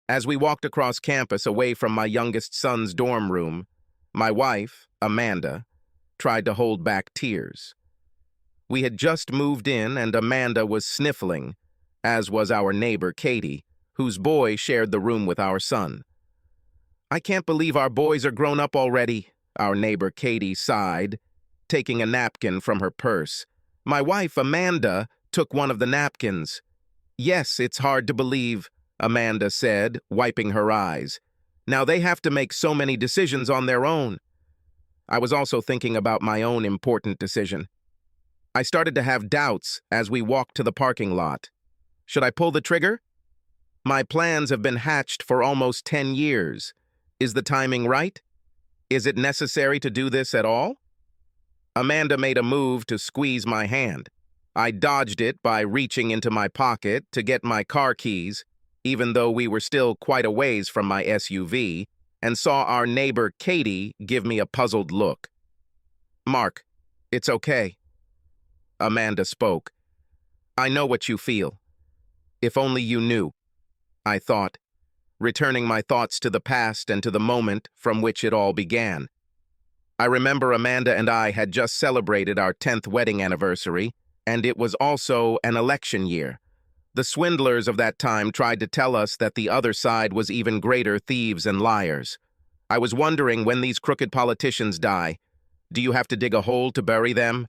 As we walked across campus away from my youngest son's dorm room, my wife, Amanda, tried to hold back tears. We had just moved in and Amanda was sniffling, as was our neighbor Katie, whose boy shared the room with our son. "I can't believe our boys are grown up already," our neighbor Katie sighed, taking a napkin from her purse. My wife, Amanda, took one of the napkins. "Yes, it's hard to believe," Amanda said, wiping her eyes. "Now they have to make so many decisions on their own." I was also thinking about my own important decision. I started to have doubts as we walked to the parking lot. Should I pull the trigger? My plans have been hatched for almost 10 years. Is the timing right? Is it necessary to do this at all? Amanda made a move to squeeze my hand. I dodged it by reaching into my pocket to get my car keys, even though we were still quite a ways from my SUV, and saw our neighbor Katie give me a puzzled look. "Mark, it's okay." Amanda spoke. "I know what you feel. If only you knew," I thought, returning my thoughts to the past and to the moment from which it all began. I remember Amanda and I had just celebrated our 10th wedding anniversary, and it was also an election year. The swindlers of that time tried to tell us that the other side was even greater thieves and liars. I was wondering, when these crooked politicians die, do you have to dig a hole to bury them?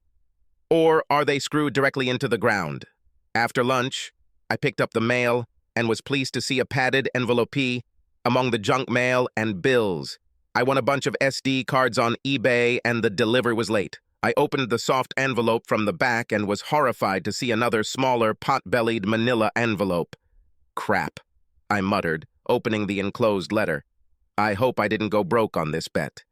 Or are they screwed directly into the ground? After lunch, I picked up the mail and was pleased to see a padded envelope among the junk mail and bills. I won a bunch of SD cards on eBay and the delivery was late. I opened the soft envelope from the back and was horrified to see another smaller, pot-bellied manila envelope. "Crap," I muttered, opening the enclosed letter. "I hope I didn't go broke on this bet.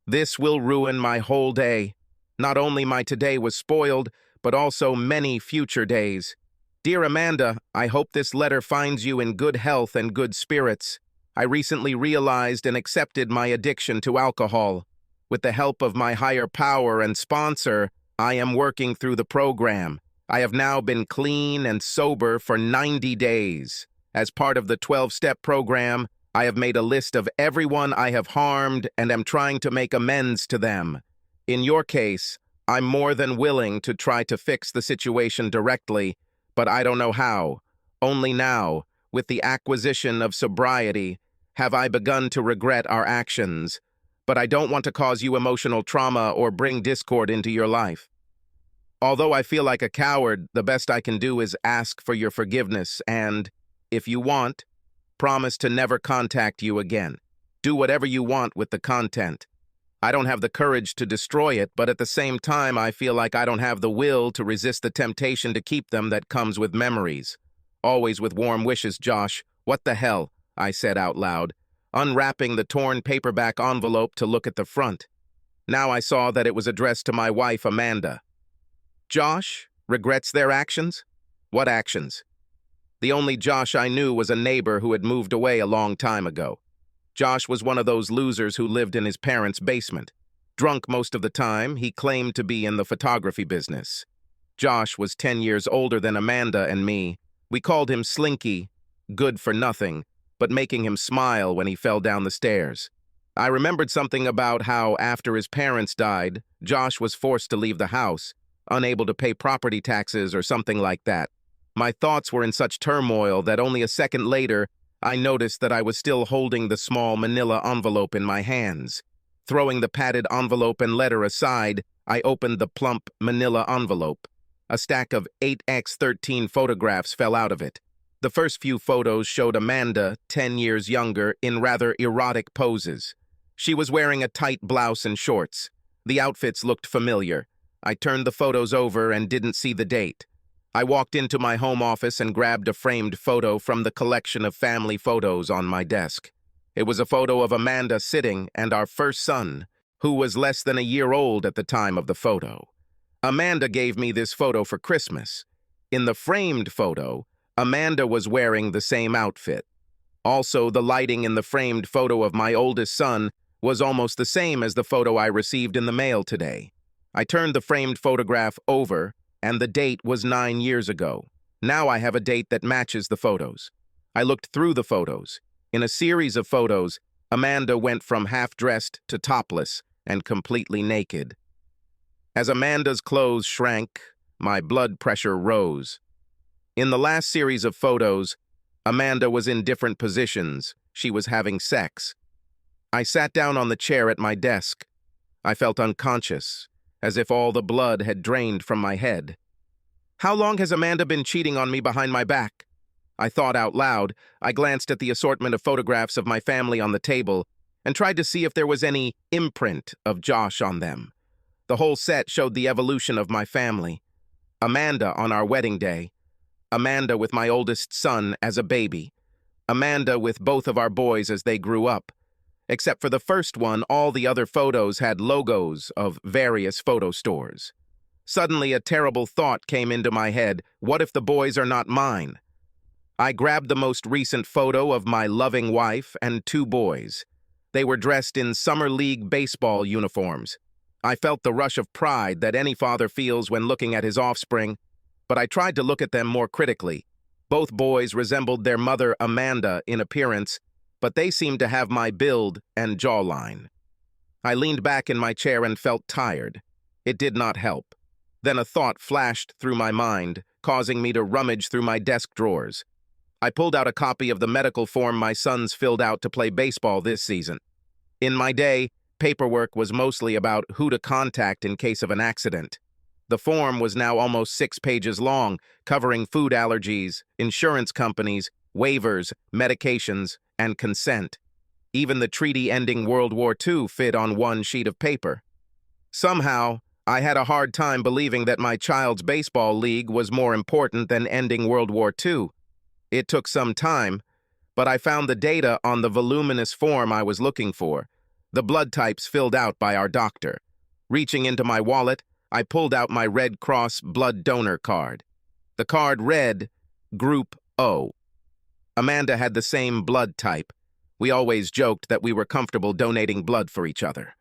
This will ruin my whole day. Not only my today was spoiled, but also many future days. Dear Amanda, I hope this letter finds you in good health and good spirits. I recently realized and accepted my addiction to alcohol. With the help of my higher power and sponsor, I am working through the program. I have now been clean and sober for 90 days. As part of the 12-step program, I have made a list of everyone I have harmed and am trying to make amends to them. In your case, I'm more than willing to try to fix the situation directly, but I don't know how. Only now, with the acquisition of sobriety, have I begun to regret our actions. But I don't want to cause you emotional trauma or bring discord into your life. Although I feel like a coward, the best I can do is ask for your forgiveness and, if you want, promise to never contact you again. Do whatever you want with the content. I don't have the courage to destroy it, but at the same time, I feel like I don't have the will to resist the temptation to keep them that comes with memories. Always with warm wishes, Josh. What the hell? I said out loud, unwrapping the torn paperback envelope to look at the front. Now I saw that it was addressed to my wife, Amanda. Josh regrets their actions? What actions? The only Josh I knew was a neighbor who had moved away a long time ago. Josh was one of those losers who lived in his parents' basement. Drunk most of the time, he claimed to be in the photography business. Josh was 10 years older than Amanda and me. We called him Slinky, good for nothing, but making him smile when he fell down the stairs. I remembered something about how, after his parents died, Josh was forced to leave the house, unable to pay property taxes or something like that. My thoughts were in such turmoil that only a second later, I noticed that I was still holding the small manila envelope in my hands. Throwing the padded envelope and letter aside, I opened the plump manila envelope. A stack of 8x13 photographs fell out of it. The first few photos showed Amanda, 10 years younger, in rather erotic poses. She was wearing a tight blouse and shorts. The outfits looked familiar. I turned the photos over and didn't see the date. I walked into my home office and grabbed a framed photo from the collection of family photos on my desk. It was a photo of Amanda sitting and our first son, who was less than a year old at the time of the photo. Amanda gave me this photo for Christmas. In the framed photo, Amanda was wearing the same outfit. Also, the lighting in the framed photo of my oldest son was almost the same as the photo I received in the mail today. I turned the framed photograph over, and the date was 9 years ago. Now I have a date that matches the photos. I looked through the photos. In a series of photos, Amanda went from half-dressed to topless and completely naked. As Amanda's clothes shrank, my blood pressure rose. In the last series of photos, Amanda was in different positions. She was having sex. I sat down on the chair at my desk. I felt unconscious, as if all the blood had drained from my head. How long has Amanda been cheating on me behind my back? I thought out loud. I glanced at the assortment of photographs of my family on the table and tried to see if there was any imprint of Josh on them. The whole set showed the evolution of my family. Amanda on our wedding day. Amanda with my oldest son as a baby. Amanda with both of our boys as they grew up. Except for the first one, all the other photos had logos of various photo stores. Suddenly, a terrible thought came into my head. What if the boys are not mine? I grabbed the most recent photo of my loving wife and 2 boys. They were dressed in summer league baseball uniforms. I felt the rush of pride that any father feels when looking at his offspring, but I tried to look at them more critically. Both boys resembled their mother, Amanda, in appearance, but they seemed to have my build and jawline. I leaned back in my chair and felt tired. It did not help. Then a thought flashed through my mind, causing me to rummage through my desk drawers. I pulled out a copy of the medical form my sons filled out to play baseball this season. In my day, paperwork was mostly about who to contact in case of an accident. The form was now almost 6 pages long, covering food allergies, insurance companies, waivers, medications, and consent. Even the treaty ending World War II fit on one sheet of paper. Somehow, I had a hard time believing that my child's baseball league was more important than ending World War II. It took some time, but I found the data on the voluminous form I was looking for, the blood types filled out by our doctor. Reaching into my wallet, I pulled out my Red Cross blood donor card. The card read, Group O. Amanda had the same blood type. We always joked that we were comfortable donating blood for each other.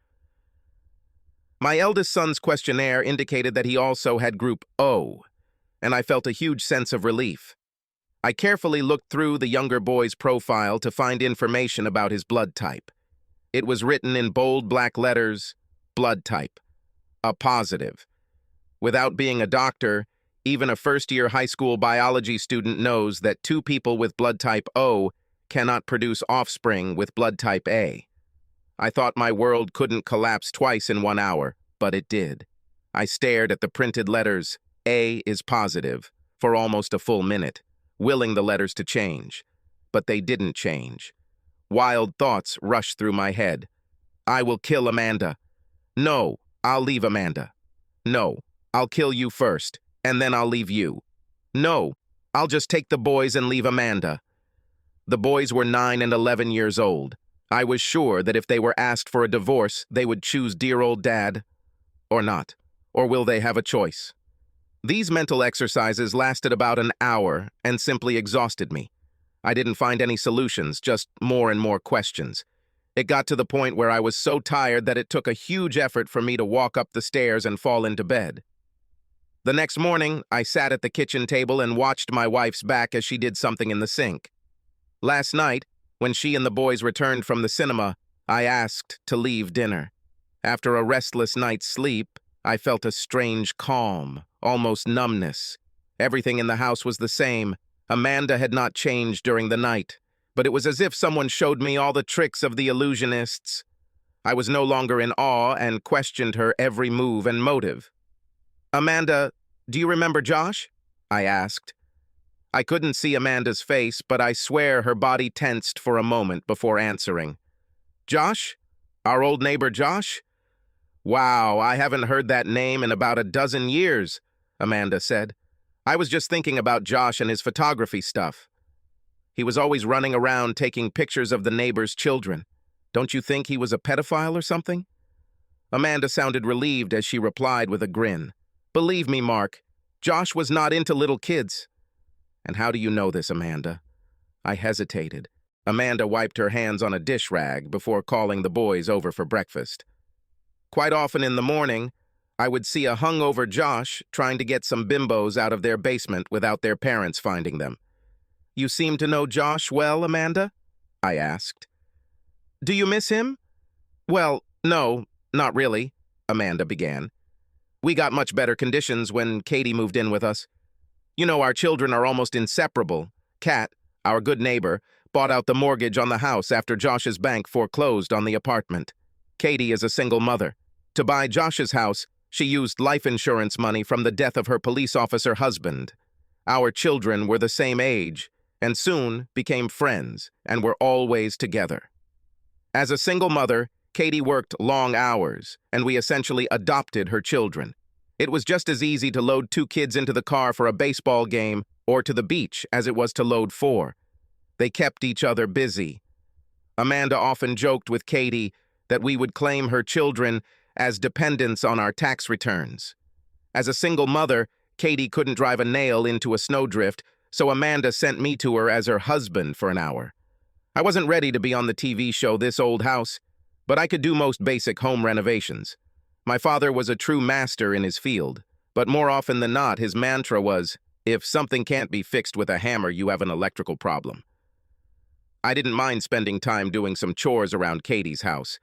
My eldest son's questionnaire indicated that he also had Group O, and I felt a huge sense of relief. I carefully looked through the younger boy's profile to find information about his blood type. It was written in bold black letters, blood type, a positive. Without being a doctor, even a first-year high school biology student knows that 2 people with blood type O cannot produce offspring with blood type A. I thought my world couldn't collapse twice in 1 hour, but it did. I stared at the printed letters, A is positive, for almost a full minute, willing the letters to change. But they didn't change. Wild thoughts rushed through my head. I will kill Amanda. No, I'll leave Amanda. No, I'll kill you first, and then I'll leave you. No, I'll just take the boys and leave Amanda. The boys were 9 and 11 years old. I was sure that if they were asked for a divorce, they would choose dear old dad, or not. Or will they have a choice? These mental exercises lasted about an hour and simply exhausted me. I didn't find any solutions, just more and more questions. It got to the point where I was so tired that it took a huge effort for me to walk up the stairs and fall into bed. The next morning, I sat at the kitchen table and watched my wife's back as she did something in the sink. Last night, when she and the boys returned from the cinema, I asked to leave dinner. After a restless night's sleep, I felt a strange calm, almost numbness. Everything in the house was the same. Amanda had not changed during the night, but it was as if someone showed me all the tricks of the illusionists. I was no longer in awe and questioned her every move and motive. Amanda, do you remember Josh? I asked. I couldn't see Amanda's face, but I swear her body tensed for a moment before answering. Josh? Our old neighbor Josh? Wow, I haven't heard that name in about a dozen years, Amanda said. I was just thinking about Josh and his photography stuff. He was always running around taking pictures of the neighbor's children. Don't you think he was a pedophile or something? Amanda sounded relieved as she replied with a grin. Believe me, Mark, Josh was not into little kids. And how do you know this, Amanda? I hesitated. Amanda wiped her hands on a dish rag before calling the boys over for breakfast. Quite often in the morning, I would see a hungover Josh trying to get some bimbos out of their basement without their parents finding them. You seem to know Josh well, Amanda? I asked. Do you miss him? Well, no, not really, Amanda began. We got much better conditions when Katie moved in with us. You know, our children are almost inseparable. Kat, our good neighbor, bought out the mortgage on the house after Josh's bank foreclosed on the apartment. Katie is a single mother. To buy Josh's house, she used life insurance money from the death of her police officer husband. Our children were the same age, and soon became friends, and were always together. As a single mother, Katie worked long hours, and we essentially adopted her children. It was just as easy to load 2 kids into the car for a baseball game or to the beach as it was to load 4. They kept each other busy. Amanda often joked with Katie that we would claim her children as dependents on our tax returns. As a single mother, Katie couldn't drive a nail into a snowdrift, so Amanda sent me to her as her husband for an hour. I wasn't ready to be on the TV show This Old House, but I could do most basic home renovations. My father was a true master in his field, but more often than not, his mantra was, if something can't be fixed with a hammer, you have an electrical problem. I didn't mind spending time doing some chores around Katie's house.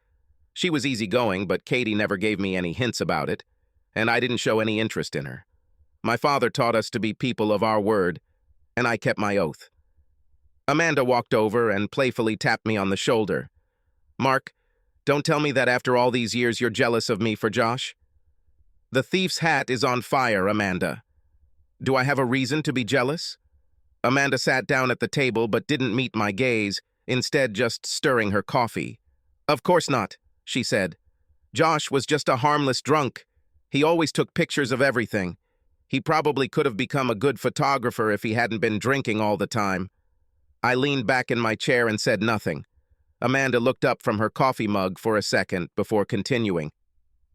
She was easygoing, but Katie never gave me any hints about it, and I didn't show any interest in her. My father taught us to be people of our word, and I kept my oath. Amanda walked over and playfully tapped me on the shoulder. Mark, don't tell me that after all these years you're jealous of me for Josh. The thief's hat is on fire, Amanda. Do I have a reason to be jealous? Amanda sat down at the table but didn't meet my gaze, instead just stirring her coffee. Of course not, she said. Josh was just a harmless drunk. He always took pictures of everything. He probably could have become a good photographer if he hadn't been drinking all the time. I leaned back in my chair and said nothing. Amanda looked up from her coffee mug for a second before continuing.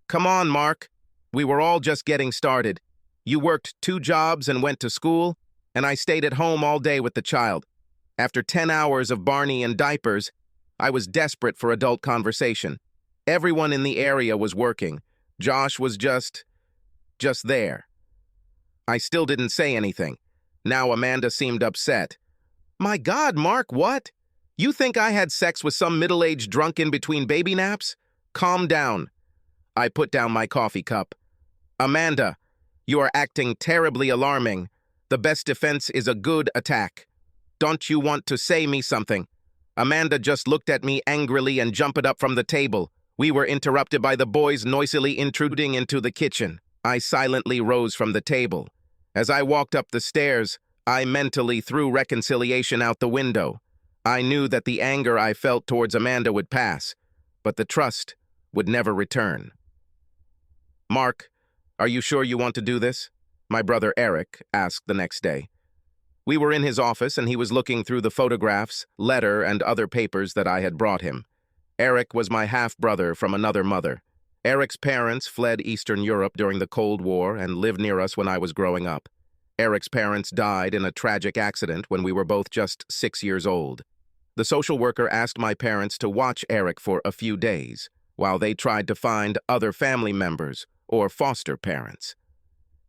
Come on, Mark. We were all just getting started. You worked 2 jobs and went to school, and I stayed at home all day with the child. After 10 hours of Barney and diapers, I was desperate for adult conversation. Everyone in the area was working. Josh was just there. I still didn't say anything. Now Amanda seemed upset. My God, Mark, what? You think I had sex with some middle-aged drunk in between baby naps? Calm down. I put down my coffee cup. Amanda, you are acting terribly alarming. The best defense is a good attack. Don't you want to say me something? Amanda just looked at me angrily and jumped up from the table. We were interrupted by the boys noisily intruding into the kitchen. I silently rose from the table. As I walked up the stairs, I mentally threw reconciliation out the window. I knew that the anger I felt towards Amanda would pass, but the trust would never return. Mark, are you sure you want to do this? My brother Eric asked the next day. We were in his office and he was looking through the photographs, letter, and other papers that I had brought him. Eric was my half-brother from another mother. Eric's parents fled Eastern Europe during the Cold War and lived near us when I was growing up. Eric's parents died in a tragic accident when we were both just 6 years old. The social worker asked my parents to watch Eric for a few days, while they tried to find other family members or foster parents.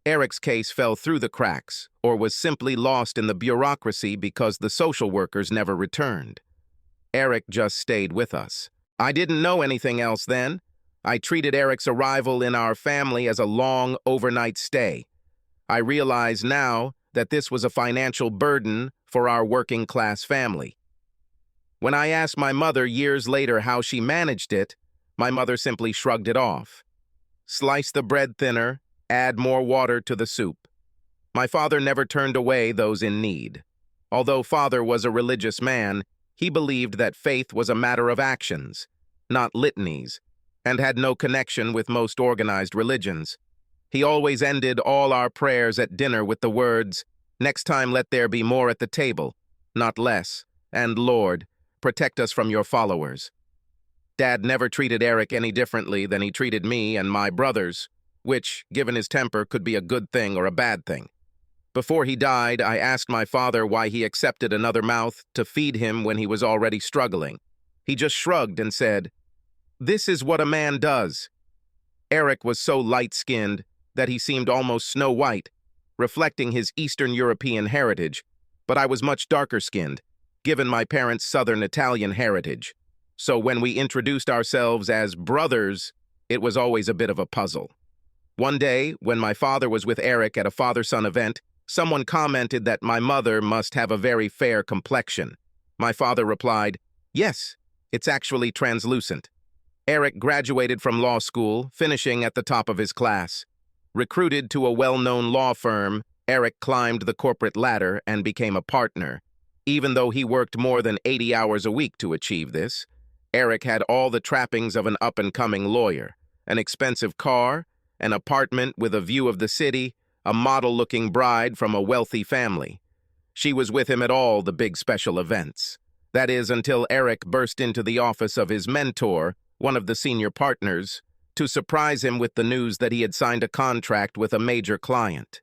Eric's case fell through the cracks, or was simply lost in the bureaucracy because the social workers never returned. Eric just stayed with us. I didn't know anything else then. I treated Eric's arrival in our family as a long overnight stay. I realize now that this was a financial burden for our working-class family. When I asked my mother years later how she managed it, my mother simply shrugged it off. Slice the bread thinner, add more water to the soup. My father never turned away those in need. Although father was a religious man, he believed that faith was a matter of actions, not litanies, and had no connection with most organized religions. He always ended all our prayers at dinner with the words, "Next time let there be more at the table, not less, and Lord, protect us from your followers." Dad never treated Eric any differently than he treated me and my brothers, which, given his temper, could be a good thing or a bad thing. Before he died, I asked my father why he accepted another mouth to feed him when he was already struggling. He just shrugged and said, "This is what a man does." Eric was so light-skinned that he seemed almost Snow White, reflecting his Eastern European heritage, but I was much darker-skinned. given my parents' Southern Italian heritage. So when we introduced ourselves as brothers, it was always a bit of a puzzle. One day, when my father was with Eric at a father-son event, someone commented that my mother must have a very fair complexion. My father replied, "Yes, it's actually translucent." Eric graduated from law school, finishing at the top of his class. Recruited to a well-known law firm, Eric climbed the corporate ladder and became a partner. Even though he worked more than 80 hours a week to achieve this, Eric had all the trappings of an up-and-coming lawyer: an expensive car, an apartment with a view of the city, a model-looking bride from a wealthy family. She was with him at all the big special events. That is, until Eric burst into the office of his mentor, one of the senior partners, to surprise him with the news that he had signed a contract with a major client.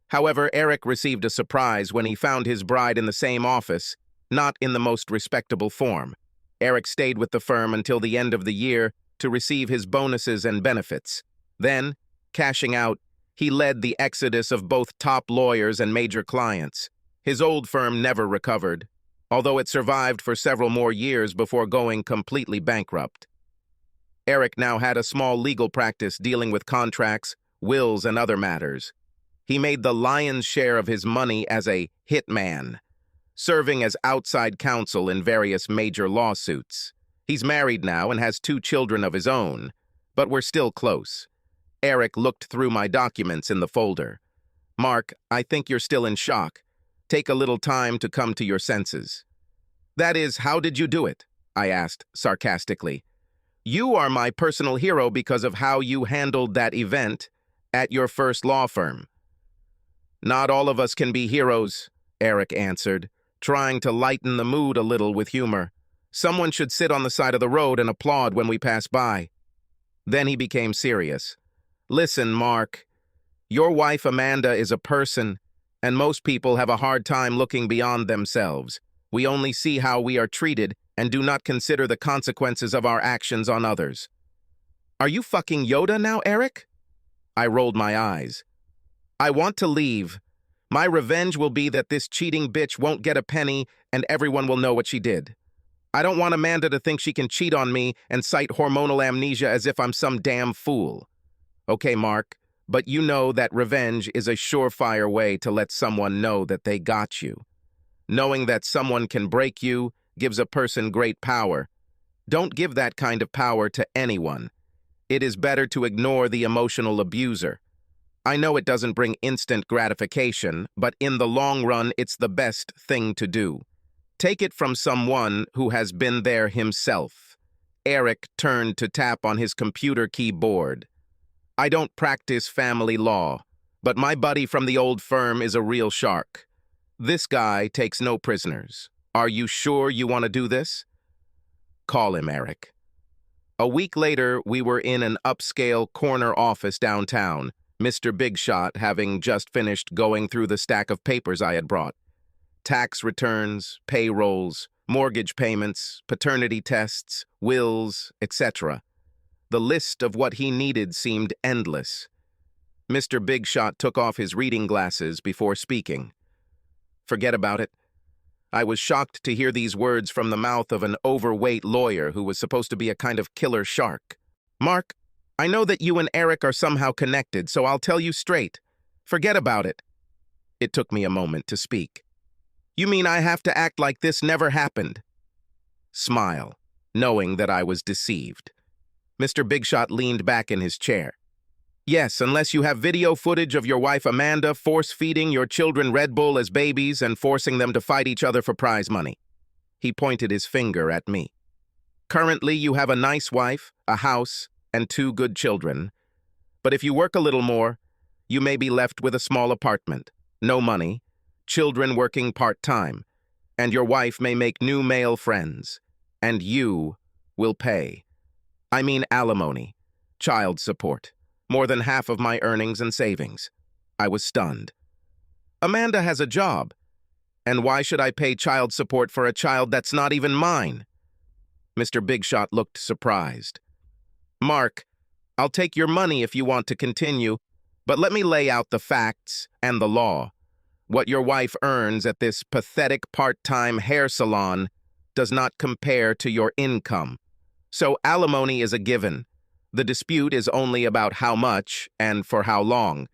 However, Eric received a surprise when he found his bride in the same office, not in the most respectable form. Eric stayed with the firm until the end of the year to receive his bonuses and benefits. Then, cashing out, he led the exodus of both top lawyers and major clients. His old firm never recovered, although it survived for several more years before going completely bankrupt. Eric now had a small legal practice dealing with contracts, wills, and other matters. He made the lion's share of his money as a hitman, serving as outside counsel in various major lawsuits. He's married now and has 2 children of his own, but we're still close. Eric looked through my documents in the folder. "Mark, I think you're still in shock. Take a little time to come to your senses." "That is, how did you do it?" I asked sarcastically. "You are my personal hero because of how you handled that event at your first law firm." "Not all of us can be heroes," Eric answered, trying to lighten the mood a little with humor. "Someone should sit on the side of the road and applaud when we pass by." Then he became serious. "Listen, Mark, your wife Amanda is a person, and most people have a hard time looking beyond themselves. We only see how we are treated and do not consider the consequences of our actions on others." "Are you fucking Yoda now, Eric?" I rolled my eyes. "I want to leave. My revenge will be that this cheating bitch won't get a penny and everyone will know what she did. I don't want Amanda to think she can cheat on me and cite hormonal amnesia as if I'm some damn fool." "Okay, Mark, but you know that revenge is a surefire way to let someone know that they got you. Knowing that someone can break you gives a person great power. Don't give that kind of power to anyone. It is better to ignore the emotional abuser. I know it doesn't bring instant gratification, but in the long run, it's the best thing to do. Take it from someone who has been there himself." Eric turned to tap on his computer keyboard. "I don't practice family law, but my buddy from the old firm is a real shark. This guy takes no prisoners. Are you sure you want to do this?" "Call him, Eric." A week later, we were in an upscale corner office downtown, Mr. Big Shot having just finished going through the stack of papers I had brought. Tax returns, payrolls, mortgage payments, paternity tests, wills, etc. The list of what he needed seemed endless. Mr. Big Shot took off his reading glasses before speaking. "Forget about it." I was shocked to hear these words from the mouth of an overweight lawyer who was supposed to be a kind of killer shark. "Mark, I know that you and Eric are somehow connected, so I'll tell you straight. Forget about it." It took me a moment to speak. "You mean I have to act like this never happened?" Smile, knowing that I was deceived. Mr. Big Shot leaned back in his chair. "Yes, unless you have video footage of your wife Amanda force-feeding your children Red Bull as babies and forcing them to fight each other for prize money." He pointed his finger at me. "Currently, you have a nice wife, a house, and 2 good children. But if you work a little more, you may be left with a small apartment, no money, children working part-time, and your wife may make new male friends, and you will pay. I mean alimony, child support, more than half of my earnings and savings." I was stunned. "Amanda has a job, and why should I pay child support for a child that's not even mine?" Mr. Big Shot looked surprised. "Mark, I'll take your money if you want to continue, but let me lay out the facts and the law. What your wife earns at this pathetic part-time hair salon does not compare to your income. So alimony is a given. The dispute is only about how much and for how long.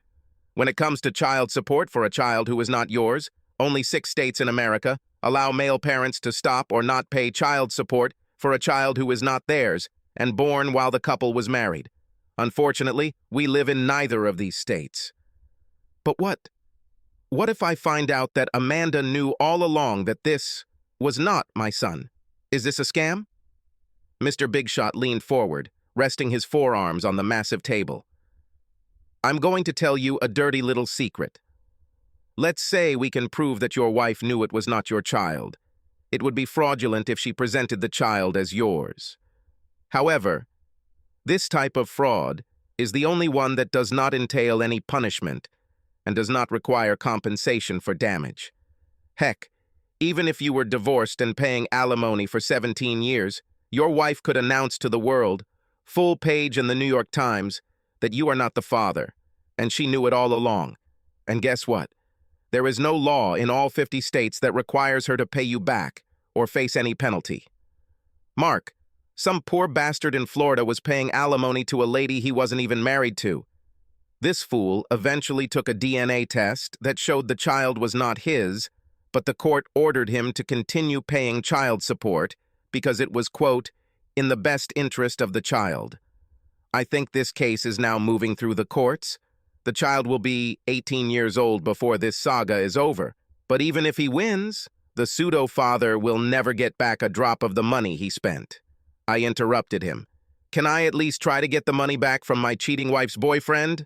When it comes to child support for a child who is not yours, only 6 states in America allow male parents to stop or not pay child support for a child who is not theirs and born while the couple was married. Unfortunately, we live in neither of these states. But what if I find out that Amanda knew all along that this was not my son? Is this a scam? Mr. Big Shot leaned forward, resting his forearms on the massive table. I'm going to tell you a dirty little secret. Let's say we can prove that your wife knew it was not your child. It would be fraudulent if she presented the child as yours. However, this type of fraud is the only one that does not entail any punishment and does not require compensation for damage. Heck, even if you were divorced and paying alimony for 17 years, your wife could announce to the world, full page in the New York Times, that you are not the father, and she knew it all along. And guess what? There is no law in all 50 states that requires her to pay you back or face any penalty. Mark, some poor bastard in Florida was paying alimony to a lady he wasn't even married to. This fool eventually took a DNA test that showed the child was not his, but the court ordered him to continue paying child support because it was, quote, in the best interest of the child. I think this case is now moving through the courts. The child will be 18 years old before this saga is over. But even if he wins, the pseudo-father will never get back a drop of the money he spent. I interrupted him. Can I at least try to get the money back from my cheating wife's boyfriend?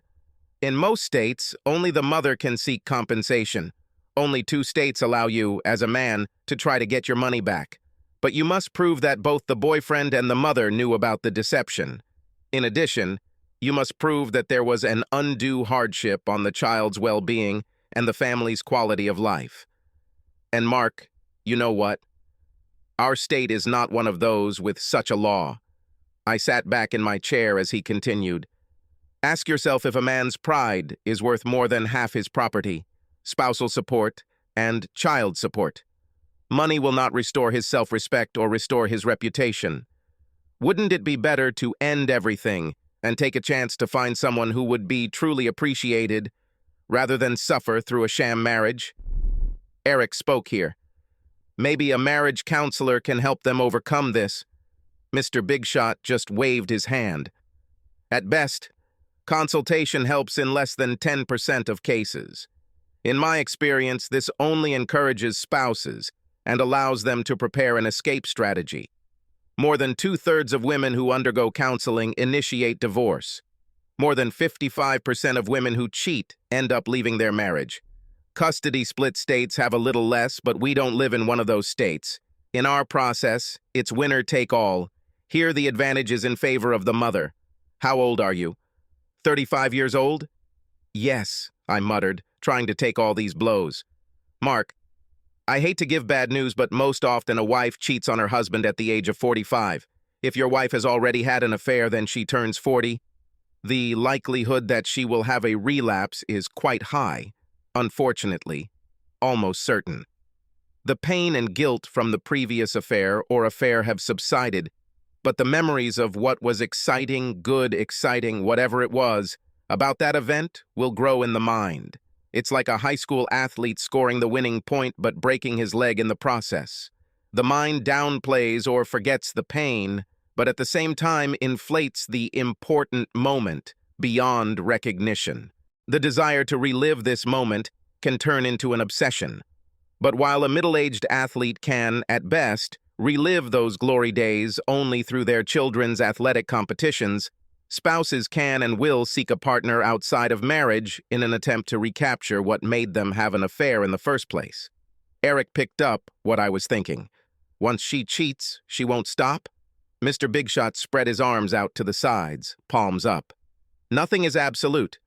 In most states, only the mother can seek compensation. Only 2 states allow you, as a man, to try to get your money back. But you must prove that both the boyfriend and the mother knew about the deception. In addition, you must prove that there was an undue hardship on the child's well-being and the family's quality of life. And Mark, you know what? Our state is not one of those with such a law. I sat back in my chair as he continued. Ask yourself if a man's pride is worth more than half his property, spousal support, and child support. Money will not restore his self-respect or restore his reputation. Wouldn't it be better to end everything and take a chance to find someone who would be truly appreciated rather than suffer through a sham marriage? Eric spoke here. Maybe a marriage counselor can help them overcome this. Mr. Big Shot just waved his hand. At best, consultation helps in less than 10% of cases. In my experience, this only encourages spouses and allows them to prepare an escape strategy. More than 2/3 of women who undergo counseling initiate divorce. More than 55% of women who cheat end up leaving their marriage. Custody split states have a little less, but we don't live in one of those states. In our process, it's winner take all. Here the advantage is in favor of the mother. How old are you? 35 years old? Yes, I muttered, trying to take all these blows. Mark, I hate to give bad news, but most often a wife cheats on her husband at the age of 45. If your wife has already had an affair, then she turns 40. The likelihood that she will have a relapse is quite high. Unfortunately, almost certain. The pain and guilt from the previous affair or affair have subsided, but the memories of what was exciting, whatever it was, about that event will grow in the mind. It's like a high school athlete scoring the winning point but breaking his leg in the process. The mind downplays or forgets the pain, but at the same time inflates the important moment beyond recognition. The desire to relive this moment can turn into an obsession. But while a middle-aged athlete can, at best, relive those glory days only through their children's athletic competitions, spouses can and will seek a partner outside of marriage in an attempt to recapture what made them have an affair in the first place. Eric picked up what I was thinking. Once she cheats, she won't stop? Mr. Big Shot spread his arms out to the sides, palms up. Nothing is absolute,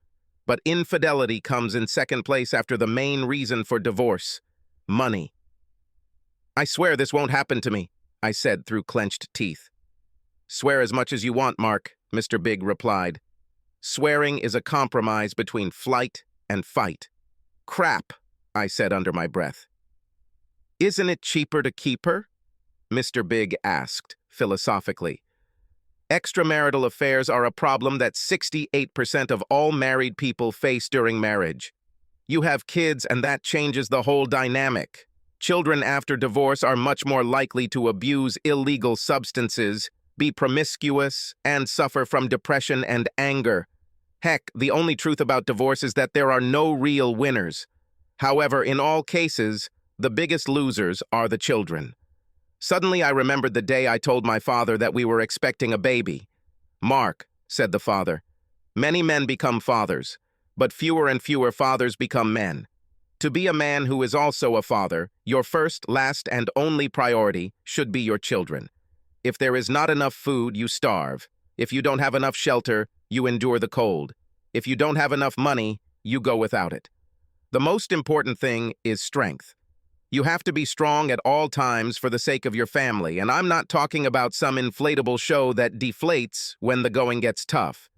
but infidelity comes in second place after the main reason for divorce: money. I swear this won't happen to me, I said through clenched teeth. Swear as much as you want, Mark, Mr. Big replied. Swearing is a compromise between flight and fight. Crap, I said under my breath. Isn't it cheaper to keep her? Mr. Big asked, philosophically. Extramarital affairs are a problem that 68% of all married people face during marriage. You have kids, and that changes the whole dynamic. Children after divorce are much more likely to abuse illegal substances, be promiscuous, and suffer from depression and anger. Heck, the only truth about divorce is that there are no real winners. However, in all cases, the biggest losers are the children. Suddenly, I remembered the day I told my father that we were expecting a baby. "Mark," said the father, "many men become fathers, but fewer and fewer fathers become men. To be a man who is also a father, your first, last, and only priority should be your children. If there is not enough food, you starve. If you don't have enough shelter, you endure the cold. If you don't have enough money, you go without it. The most important thing is strength. You have to be strong at all times for the sake of your family, and I'm not talking about some inflatable show that deflates when the going gets tough.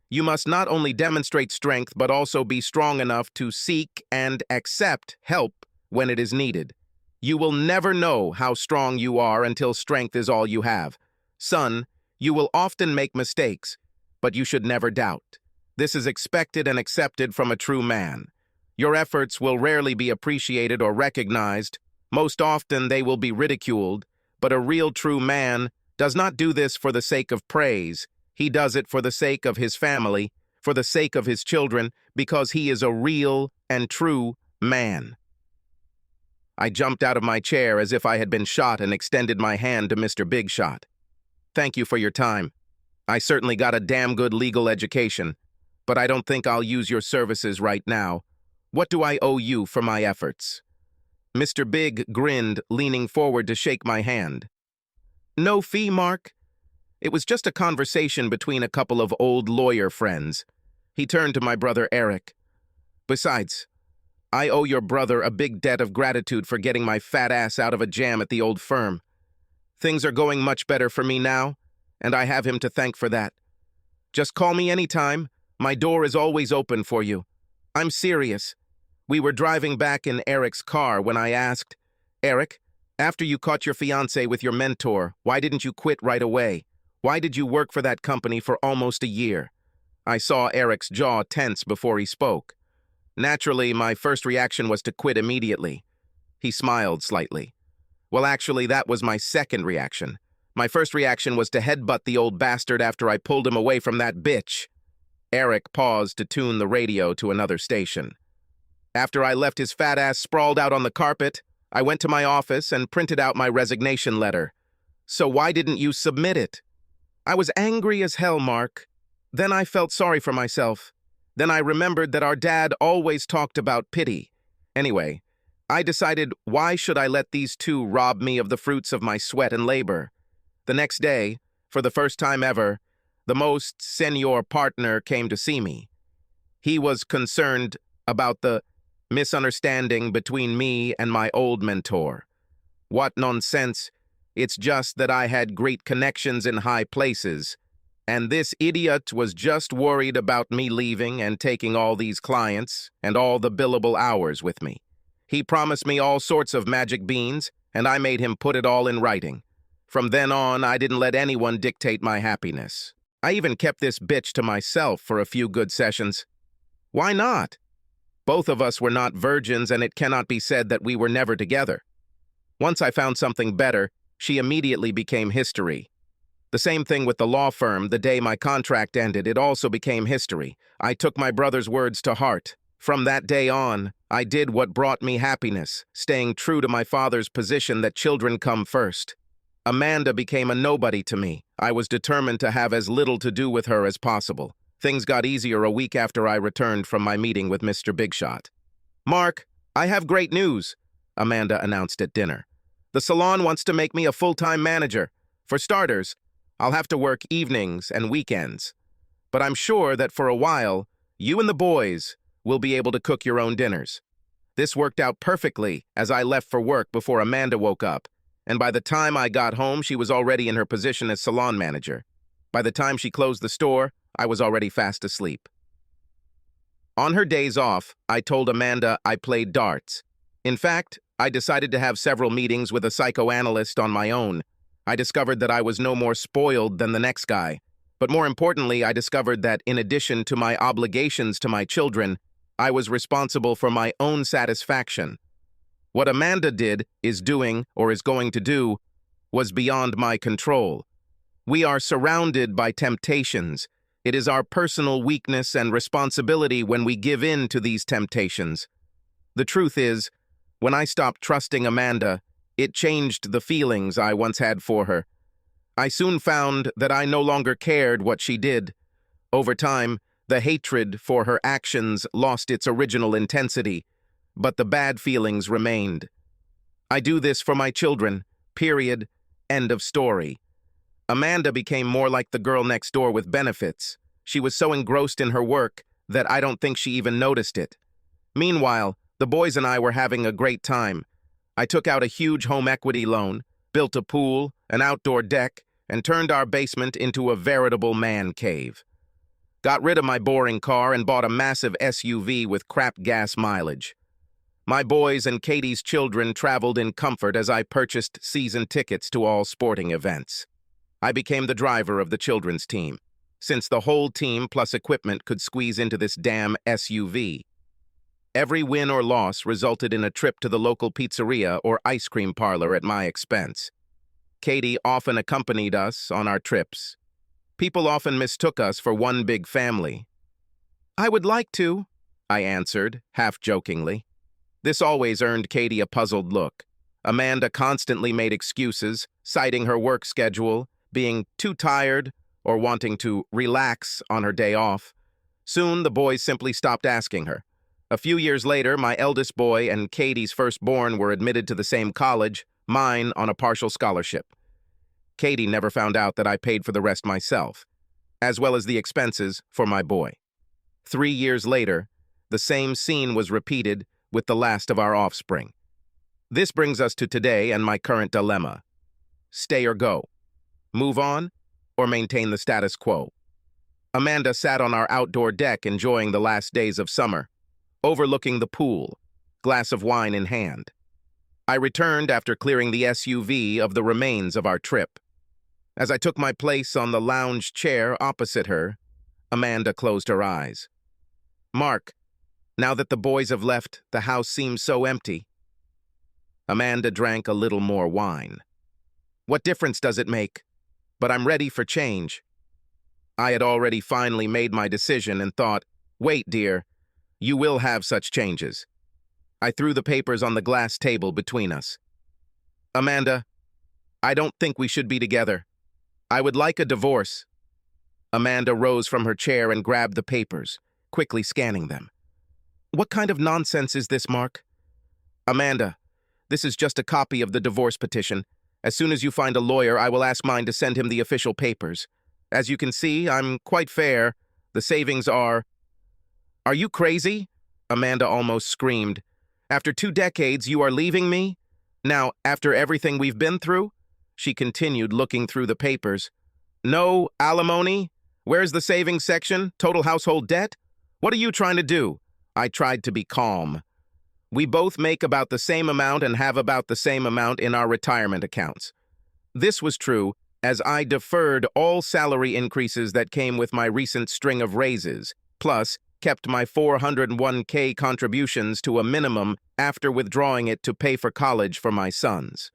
You must not only demonstrate strength, but also be strong enough to seek and accept help when it is needed. You will never know how strong you are until strength is all you have. Son, you will often make mistakes, but you should never doubt. This is expected and accepted from a true man. Your efforts will rarely be appreciated or recognized. Most often they will be ridiculed, but a real true man does not do this for the sake of praise. He does it for the sake of his family, for the sake of his children, because he is a real and true man." I jumped out of my chair as if I had been shot and extended my hand to Mr. Big Shot. "Thank you for your time. I certainly got a damn good legal education, but I don't think I'll use your services right now. What do I owe you for my efforts?" Mr. Big grinned, leaning forward to shake my hand. "No fee, Mark. It was just a conversation between a couple of old lawyer friends." He turned to my brother Eric. "Besides, I owe your brother a big debt of gratitude for getting my fat ass out of a jam at the old firm. Things are going much better for me now, and I have him to thank for that. Just call me anytime. My door is always open for you. I'm serious." We were driving back in Eric's car when I asked, "Eric, after you caught your fiancé with your mentor, why didn't you quit right away? Why did you work for that company for almost a year?" I saw Eric's jaw tense before he spoke. Naturally, my first reaction was to quit immediately. He smiled slightly. "Well, actually, that was my second reaction. My first reaction was to headbutt the old bastard after I pulled him away from that bitch." Eric paused to tune the radio to another station. "After I left his fat ass sprawled out on the carpet, I went to my office and printed out my resignation letter. So why didn't you submit it?" I was angry as hell, Mark. Then I felt sorry for myself. Then I remembered that our dad always talked about pity. Anyway, I decided, why should I let these two rob me of the fruits of my sweat and labor? The next day, for the first time ever, the most senior partner came to see me. He was concerned about the misunderstanding between me and my old mentor. What nonsense. It's just that I had great connections in high places, and this idiot was just worried about me leaving and taking all these clients and all the billable hours with me. He promised me all sorts of magic beans, and I made him put it all in writing. From then on, I didn't let anyone dictate my happiness. I even kept this bitch to myself for a few good sessions. Why not? Both of us were not virgins, and it cannot be said that we were never together. Once I found something better, she immediately became history. The same thing with the law firm. The day my contract ended, it also became history. I took my brother's words to heart. From that day on, I did what brought me happiness, staying true to my father's position that children come first. Amanda became a nobody to me. I was determined to have as little to do with her as possible. Things got easier a week after I returned from my meeting with Mr. Big Shot. "Mark, I have great news," Amanda announced at dinner. "The salon wants to make me a full-time manager. For starters, I'll have to work evenings and weekends. But I'm sure that for a while, you and the boys will be able to cook your own dinners." This worked out perfectly as I left for work before Amanda woke up, and by the time I got home, she was already in her position as salon manager. By the time she closed the store, I was already fast asleep. On her days off, I told Amanda I played darts, In fact, I decided to have several meetings with a psychoanalyst on my own. I discovered that I was no more spoiled than the next guy. But more importantly, I discovered that in addition to my obligations to my children, I was responsible for my own satisfaction. What Amanda did, is doing, or is going to do, was beyond my control. We are surrounded by temptations. It is our personal weakness and responsibility when we give in to these temptations. The truth is, when I stopped trusting Amanda, it changed the feelings I once had for her. I soon found that I no longer cared what she did. Over time, the hatred for her actions lost its original intensity, but the bad feelings remained. I do this for my children, period, end of story. Amanda became more like the girl next door with benefits. She was so engrossed in her work that I don't think she even noticed it. Meanwhile, the boys and I were having a great time. I took out a huge home equity loan, built a pool, an outdoor deck, and turned our basement into a veritable man cave. Got rid of my boring car and bought a massive SUV with crap gas mileage. My boys and Katie's children traveled in comfort as I purchased season tickets to all sporting events. I became the driver of the children's team, since the whole team plus equipment could squeeze into this damn SUV. Every win or loss resulted in a trip to the local pizzeria or ice cream parlor at my expense. Katie often accompanied us on our trips. People often mistook us for one big family. "I would like to," I answered, half-jokingly. This always earned Katie a puzzled look. Amanda constantly made excuses, citing her work schedule, being too tired, or wanting to relax on her day off. Soon, the boys simply stopped asking her. A few years later, my eldest boy and Katie's firstborn were admitted to the same college, mine on a partial scholarship. Katie never found out that I paid for the rest myself, as well as the expenses for my boy. 3 years later, the same scene was repeated with the last of our offspring. This brings us to today and my current dilemma. Stay or go? Move on, or maintain the status quo? Amanda sat on our outdoor deck enjoying the last days of summer, overlooking the pool, glass of wine in hand. I returned after clearing the SUV of the remains of our trip. As I took my place on the lounge chair opposite her, Amanda closed her eyes. "Mark, now that the boys have left, the house seems so empty." Amanda drank a little more wine. "What difference does it make? But I'm ready for change." I had already finally made my decision and thought, "Wait, dear, you will have such changes." I threw the papers on the glass table between us. "Amanda, I don't think we should be together. I would like a divorce." Amanda rose from her chair and grabbed the papers, quickly scanning them. "What kind of nonsense is this, Mark?" "Amanda, this is just a copy of the divorce petition. As soon as you find a lawyer, I will ask mine to send him the official papers. As you can see, I'm quite fair. The savings are—" "Are you crazy?" Amanda almost screamed. "After 2 decades, you are leaving me? Now, after everything we've been through?" She continued, looking through the papers. "No alimony? Where's the savings section? Total household debt? What are you trying to do?" I tried to be calm. "We both make about the same amount and have about the same amount in our retirement accounts." This was true, as I deferred all salary increases that came with my recent string of raises, plus kept my 401k contributions to a minimum after withdrawing it to pay for college for my sons.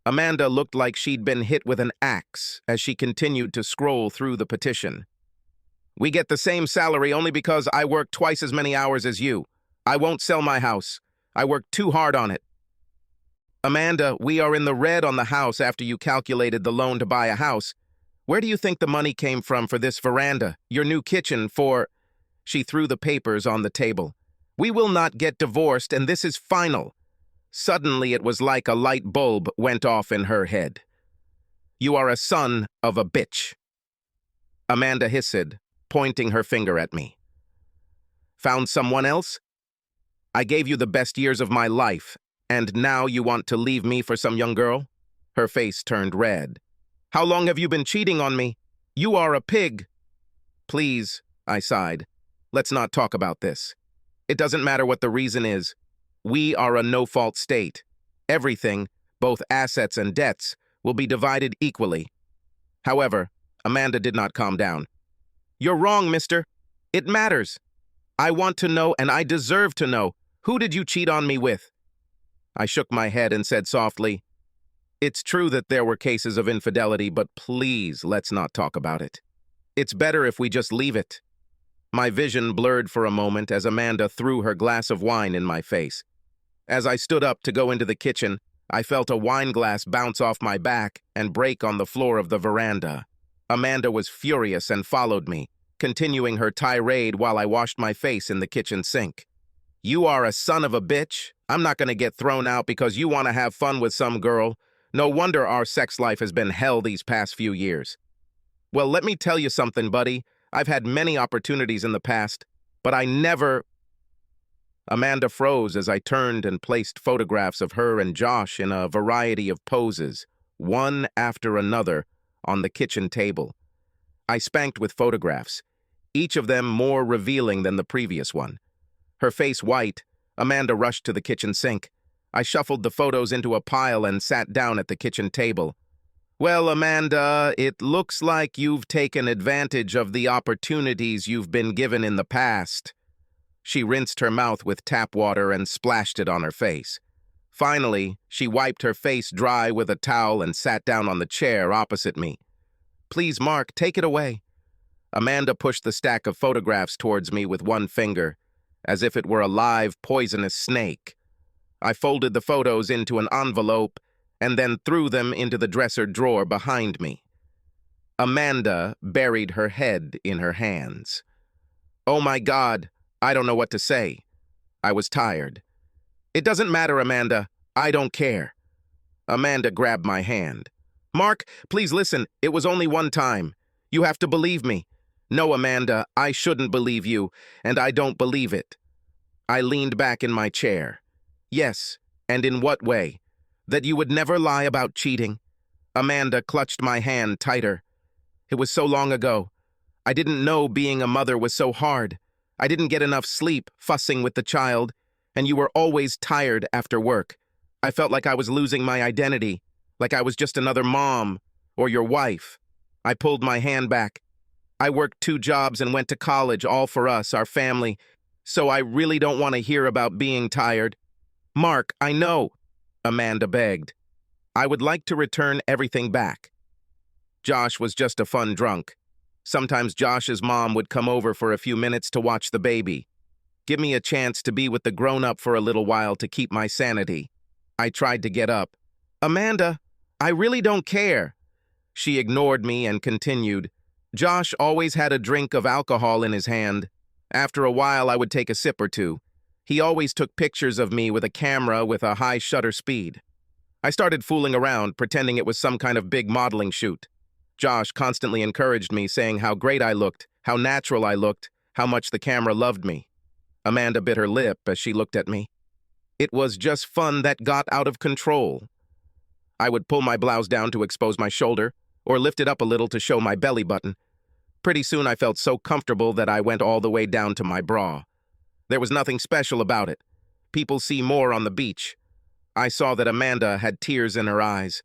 Amanda looked like she'd been hit with an axe as she continued to scroll through the petition. "We get the same salary only because I work twice as many hours as you. I won't sell my house. I worked too hard on it." "Amanda, we are in the red on the house after you calculated the loan to buy a house. Where do you think the money came from for this veranda, your new kitchen, for—" She threw the papers on the table. "We will not get divorced, and this is final." Suddenly, it was like a light bulb went off in her head. "You are a son of a bitch." Amanda hissed, pointing her finger at me. "Found someone else? I gave you the best years of my life, and now you want to leave me for some young girl?" Her face turned red. "How long have you been cheating on me? You are a pig." "Please," I sighed, "let's not talk about this. It doesn't matter what the reason is. We are a no-fault state. Everything, both assets and debts, will be divided equally. However, Amanda did not calm down. You're wrong, mister. It matters. I want to know, and I deserve to know. Who did you cheat on me with? I shook my head and said softly, It's true that there were cases of infidelity, but please, let's not talk about it. It's better if we just leave it. My vision blurred for a moment as Amanda threw her glass of wine in my face. As I stood up to go into the kitchen, I felt a wine glass bounce off my back and break on the floor of the veranda. Amanda was furious and followed me, continuing her tirade while I washed my face in the kitchen sink. You are a son of a bitch. I'm not going to get thrown out because you want to have fun with some girl. No wonder our sex life has been hell these past few years. Well, let me tell you something, buddy. I've had many opportunities in the past, but I never... Amanda froze as I turned and placed photographs of her and Josh in a variety of poses, one after another, on the kitchen table. I spanked with photographs, each of them more revealing than the previous one. Her face white, Amanda rushed to the kitchen sink. I shuffled the photos into a pile and sat down at the kitchen table. Well, Amanda, it looks like you've taken advantage of the opportunities you've been given in the past. She rinsed her mouth with tap water and splashed it on her face. Finally, she wiped her face dry with a towel and sat down on the chair opposite me. Please, Mark, take it away. Amanda pushed the stack of photographs towards me with one finger, as if it were a live, poisonous snake. I folded the photos into an envelope and then threw them into the dresser drawer behind me. Amanda buried her head in her hands. Oh my God, I don't know what to say. I was tired. It doesn't matter, Amanda. I don't care. Amanda grabbed my hand. Mark, please listen. It was only one time. You have to believe me. No, Amanda, I shouldn't believe you, and I don't believe it. I leaned back in my chair. Yes, and in what way? That you would never lie about cheating? Amanda clutched my hand tighter. It was so long ago. I didn't know being a mother was so hard. I didn't get enough sleep, fussing with the child, and you were always tired after work. I felt like I was losing my identity, like I was just another mom or your wife. I pulled my hand back. I worked 2 jobs and went to college, all for us, our family, so I really don't want to hear about being tired. Mark, I know, Amanda begged. I would like to return everything back. Josh was just a fun drunk. Sometimes Josh's mom would come over for a few minutes to watch the baby. Give me a chance to be with the grown-up for a little while to keep my sanity. I tried to get up. Amanda, I really don't care. She ignored me and continued. Josh always had a drink of alcohol in his hand. After a while, I would take a sip or two. He always took pictures of me with a camera with a high shutter speed. I started fooling around, pretending it was some kind of big modeling shoot. Josh constantly encouraged me, saying how great I looked, how natural I looked, how much the camera loved me. Amanda bit her lip as she looked at me. It was just fun that got out of control. I would pull my blouse down to expose my shoulder, or lift it up a little to show my belly button. Pretty soon I felt so comfortable that I went all the way down to my bra. There was nothing special about it. People see more on the beach. I saw that Amanda had tears in her eyes.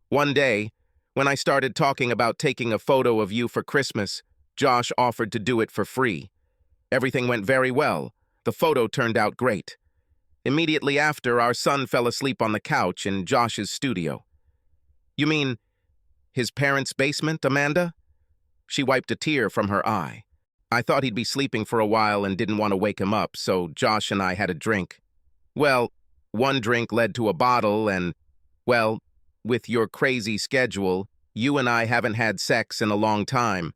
One day, when I started talking about taking a photo of you for Christmas, Josh offered to do it for free. Everything went very well. The photo turned out great. Immediately after, our son fell asleep on the couch in Josh's studio. You mean his parents' basement, Amanda? She wiped a tear from her eye. I thought he'd be sleeping for a while and didn't want to wake him up, so Josh and I had a drink. Well, one drink led to a bottle and, well, with your crazy schedule, you and I haven't had sex in a long time.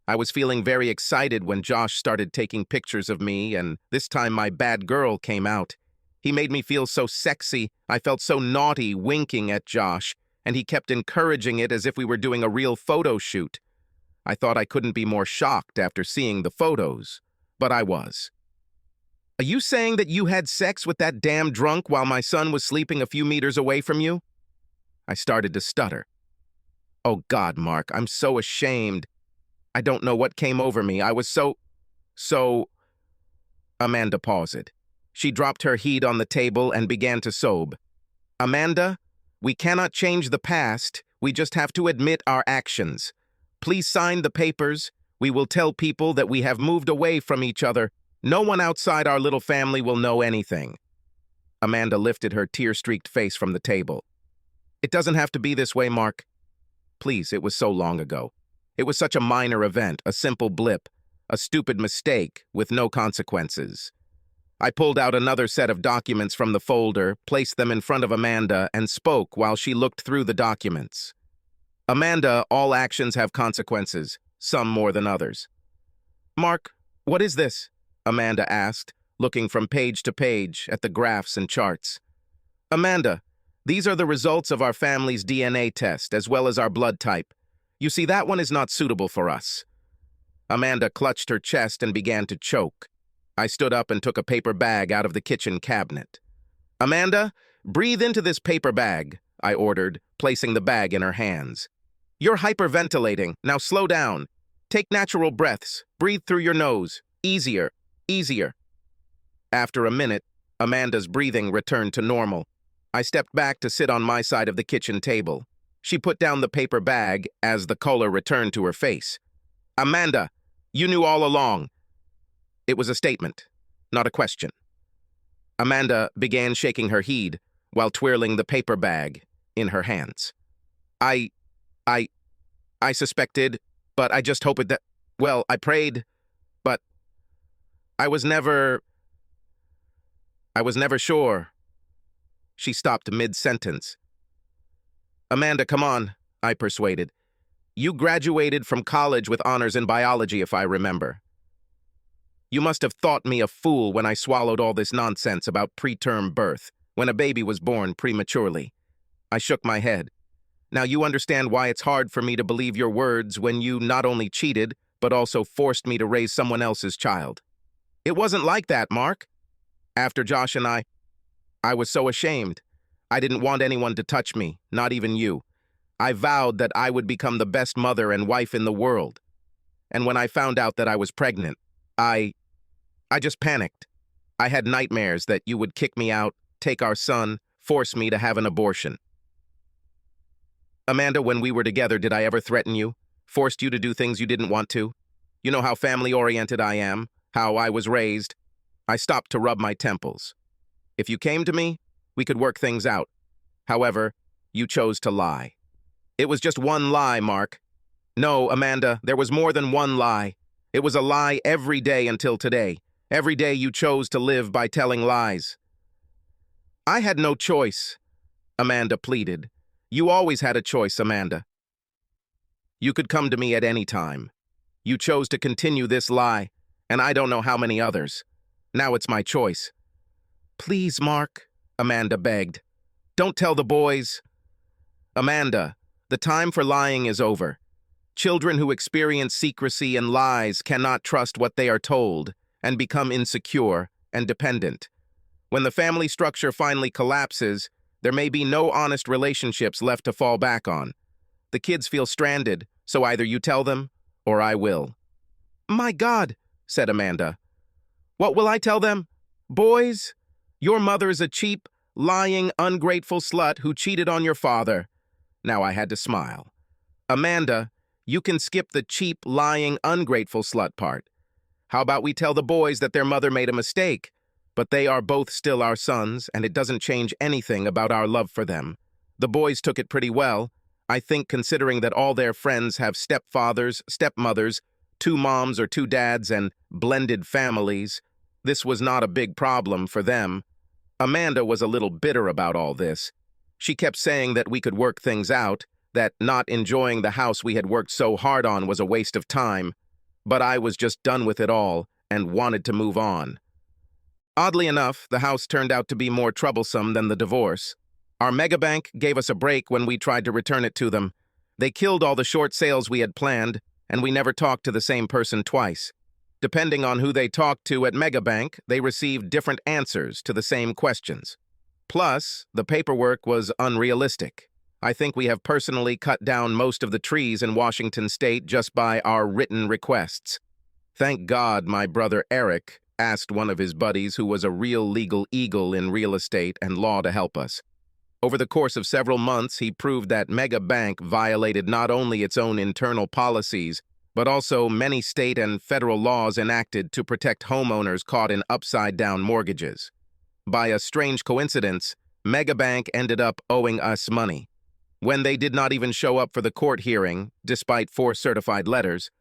I was feeling very excited when Josh started taking pictures of me, and this time my bad girl came out. He made me feel so sexy, I felt so naughty winking at Josh, and he kept encouraging it as if we were doing a real photo shoot. I thought I couldn't be more shocked after seeing the photos, but I was. Are you saying that you had sex with that damn drunk while my son was sleeping a few meters away from you? I started to stutter. Oh God, Mark, I'm so ashamed. I don't know what came over me. I was so... Amanda paused. She dropped her head on the table and began to sob. Amanda, we cannot change the past. We just have to admit our actions. Please sign the papers. We will tell people that we have moved away from each other. No one outside our little family will know anything. Amanda lifted her tear-streaked face from the table. It doesn't have to be this way, Mark. Please, it was so long ago. It was such a minor event, a simple blip, a stupid mistake with no consequences. I pulled out another set of documents from the folder, placed them in front of Amanda, and spoke while she looked through the documents. Amanda, all actions have consequences, some more than others. Mark, what is this? Amanda asked, looking from page to page at the graphs and charts. Amanda, these are the results of our family's DNA test, as well as our blood type. You see, that one is not suitable for us. Amanda clutched her chest and began to choke. I stood up and took a paper bag out of the kitchen cabinet. Amanda, breathe into this paper bag, I ordered, placing the bag in her hands. You're hyperventilating. Now slow down. Take natural breaths. Breathe through your nose. Easier. Easier. After a minute, Amanda's breathing returned to normal. I stepped back to sit on my side of the kitchen table. She put down the paper bag as the color returned to her face. Amanda, you knew all along. It was a statement, not a question. Amanda began shaking her head while twirling the paper bag in her hands. I suspected, but I just hoped that, well, I prayed, but I was never sure. She stopped mid-sentence. Amanda, come on, I persuaded. You graduated from college with honors in biology, if I remember. You must have thought me a fool when I swallowed all this nonsense about preterm birth, when a baby was born prematurely. I shook my head. Now you understand why it's hard for me to believe your words when you not only cheated, but also forced me to raise someone else's child. It wasn't like that, Mark. After Josh and I was so ashamed. I didn't want anyone to touch me, not even you. I vowed that I would become the best mother and wife in the world. And when I found out that I was pregnant, I just panicked. I had nightmares that you would kick me out, take our son, force me to have an abortion. Amanda, when we were together, did I ever threaten you? Forced you to do things you didn't want to? You know how family-oriented I am, how I was raised. I stopped to rub my temples. If you came to me, we could work things out. However, you chose to lie. It was just one lie, Mark. No, Amanda, there was more than one lie. It was a lie every day until today. Every day you chose to live by telling lies. I had no choice, Amanda pleaded. You always had a choice, Amanda. You could come to me at any time. You chose to continue this lie, and I don't know how many others. Now it's my choice. Please, Mark, Amanda begged. Don't tell the boys. Amanda, the time for lying is over. Children who experience secrecy and lies cannot trust what they are told and become insecure and dependent. When the family structure finally collapses, there may be no honest relationships left to fall back on. The kids feel stranded, so either you tell them or I will. My God, said Amanda. What will I tell them? Boys, your mother's a cheap, lying, ungrateful slut who cheated on your father. Now I had to smile. Amanda, you can skip the cheap, lying, ungrateful slut part. How about we tell the boys that their mother made a mistake, but they are both still our sons, and it doesn't change anything about our love for them. The boys took it pretty well, I think, considering that all their friends have stepfathers, stepmothers, 2 moms or 2 dads, and blended families. This was not a big problem for them. Amanda was a little bitter about all this. She kept saying that we could work things out, that not enjoying the house we had worked so hard on was a waste of time, but I was just done with it all and wanted to move on. Oddly enough, the house turned out to be more troublesome than the divorce. Our megabank gave us a break when we tried to return it to them. They killed all the short sales we had planned, and we never talked to the same person twice. Depending on who they talked to at Megabank, they received different answers to the same questions. Plus, the paperwork was unrealistic. I think we have personally cut down most of the trees in Washington state just by our written requests. Thank God my brother Eric asked one of his buddies who was a real legal eagle in real estate and law to help us. Over the course of several months, he proved that Mega Bank violated not only its own internal policies, but also many state and federal laws enacted to protect homeowners caught in upside-down mortgages. By a strange coincidence, Mega Bank ended up owing us money. When they did not even show up for the court hearing, despite 4 certified letters,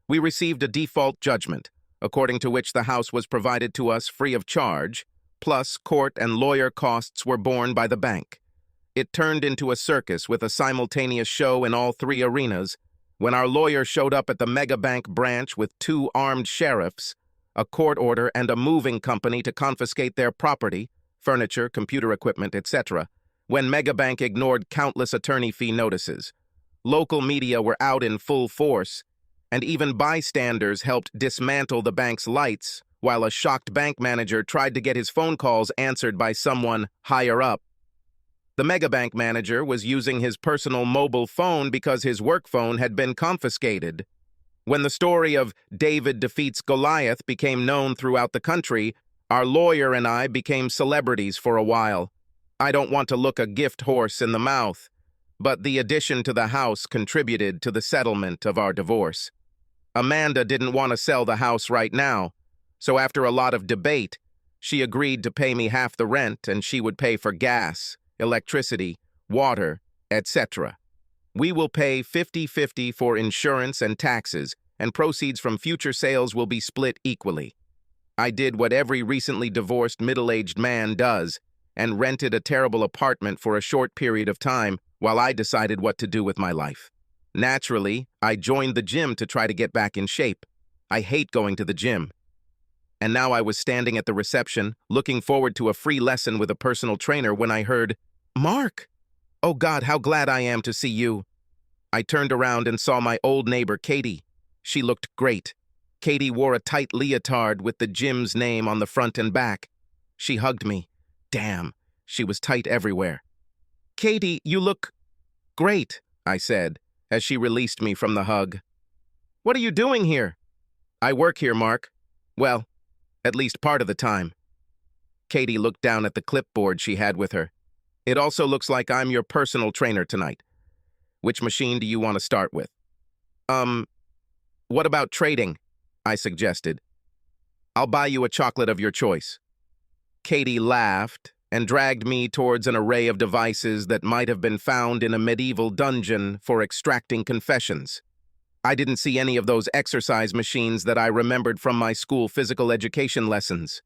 we received a default judgment, according to which the house was provided to us free of charge, plus court and lawyer costs were borne by the bank. It turned into a circus with a simultaneous show in all 3 arenas when our lawyer showed up at the Mega Bank branch with 2 armed sheriffs, a court order, and a moving company to confiscate their property, furniture, computer equipment, etc., when Mega Bank ignored countless attorney fee notices. Local media were out in full force, and even bystanders helped dismantle the bank's lights, while a shocked bank manager tried to get his phone calls answered by someone higher up. The Megabank manager was using his personal mobile phone because his work phone had been confiscated. When the story of David defeats Goliath became known throughout the country, our lawyer and I became celebrities for a while. I don't want to look a gift horse in the mouth, but the addition to the house contributed to the settlement of our divorce. Amanda didn't want to sell the house right now, so after a lot of debate, she agreed to pay me half the rent and she would pay for gas, electricity, water, etc. We will pay 50-50 for insurance and taxes, and proceeds from future sales will be split equally. I did what every recently divorced middle-aged man does, and rented a terrible apartment for a short period of time while I decided what to do with my life. Naturally, I joined the gym to try to get back in shape. I hate going to the gym. And now I was standing at the reception, looking forward to a free lesson with a personal trainer when I heard, "Mark! Oh God, how glad I am to see you." I turned around and saw my old neighbor, Katie. She looked great. Katie wore a tight leotard with the gym's name on the front and back. She hugged me. Damn, she was tight everywhere. "Katie, you look great," I said, as she released me from the hug. "What are you doing here?" "I work here, Mark. Well, at least part of the time." Katie looked down at the clipboard she had with her. "It also looks like I'm your personal trainer tonight. Which machine do you want to start with?" What about trading?" I suggested. "I'll buy you a chocolate of your choice." Katie laughed and dragged me towards an array of devices that might have been found in a medieval dungeon for extracting confessions. I didn't see any of those exercise machines that I remembered from my school physical education lessons.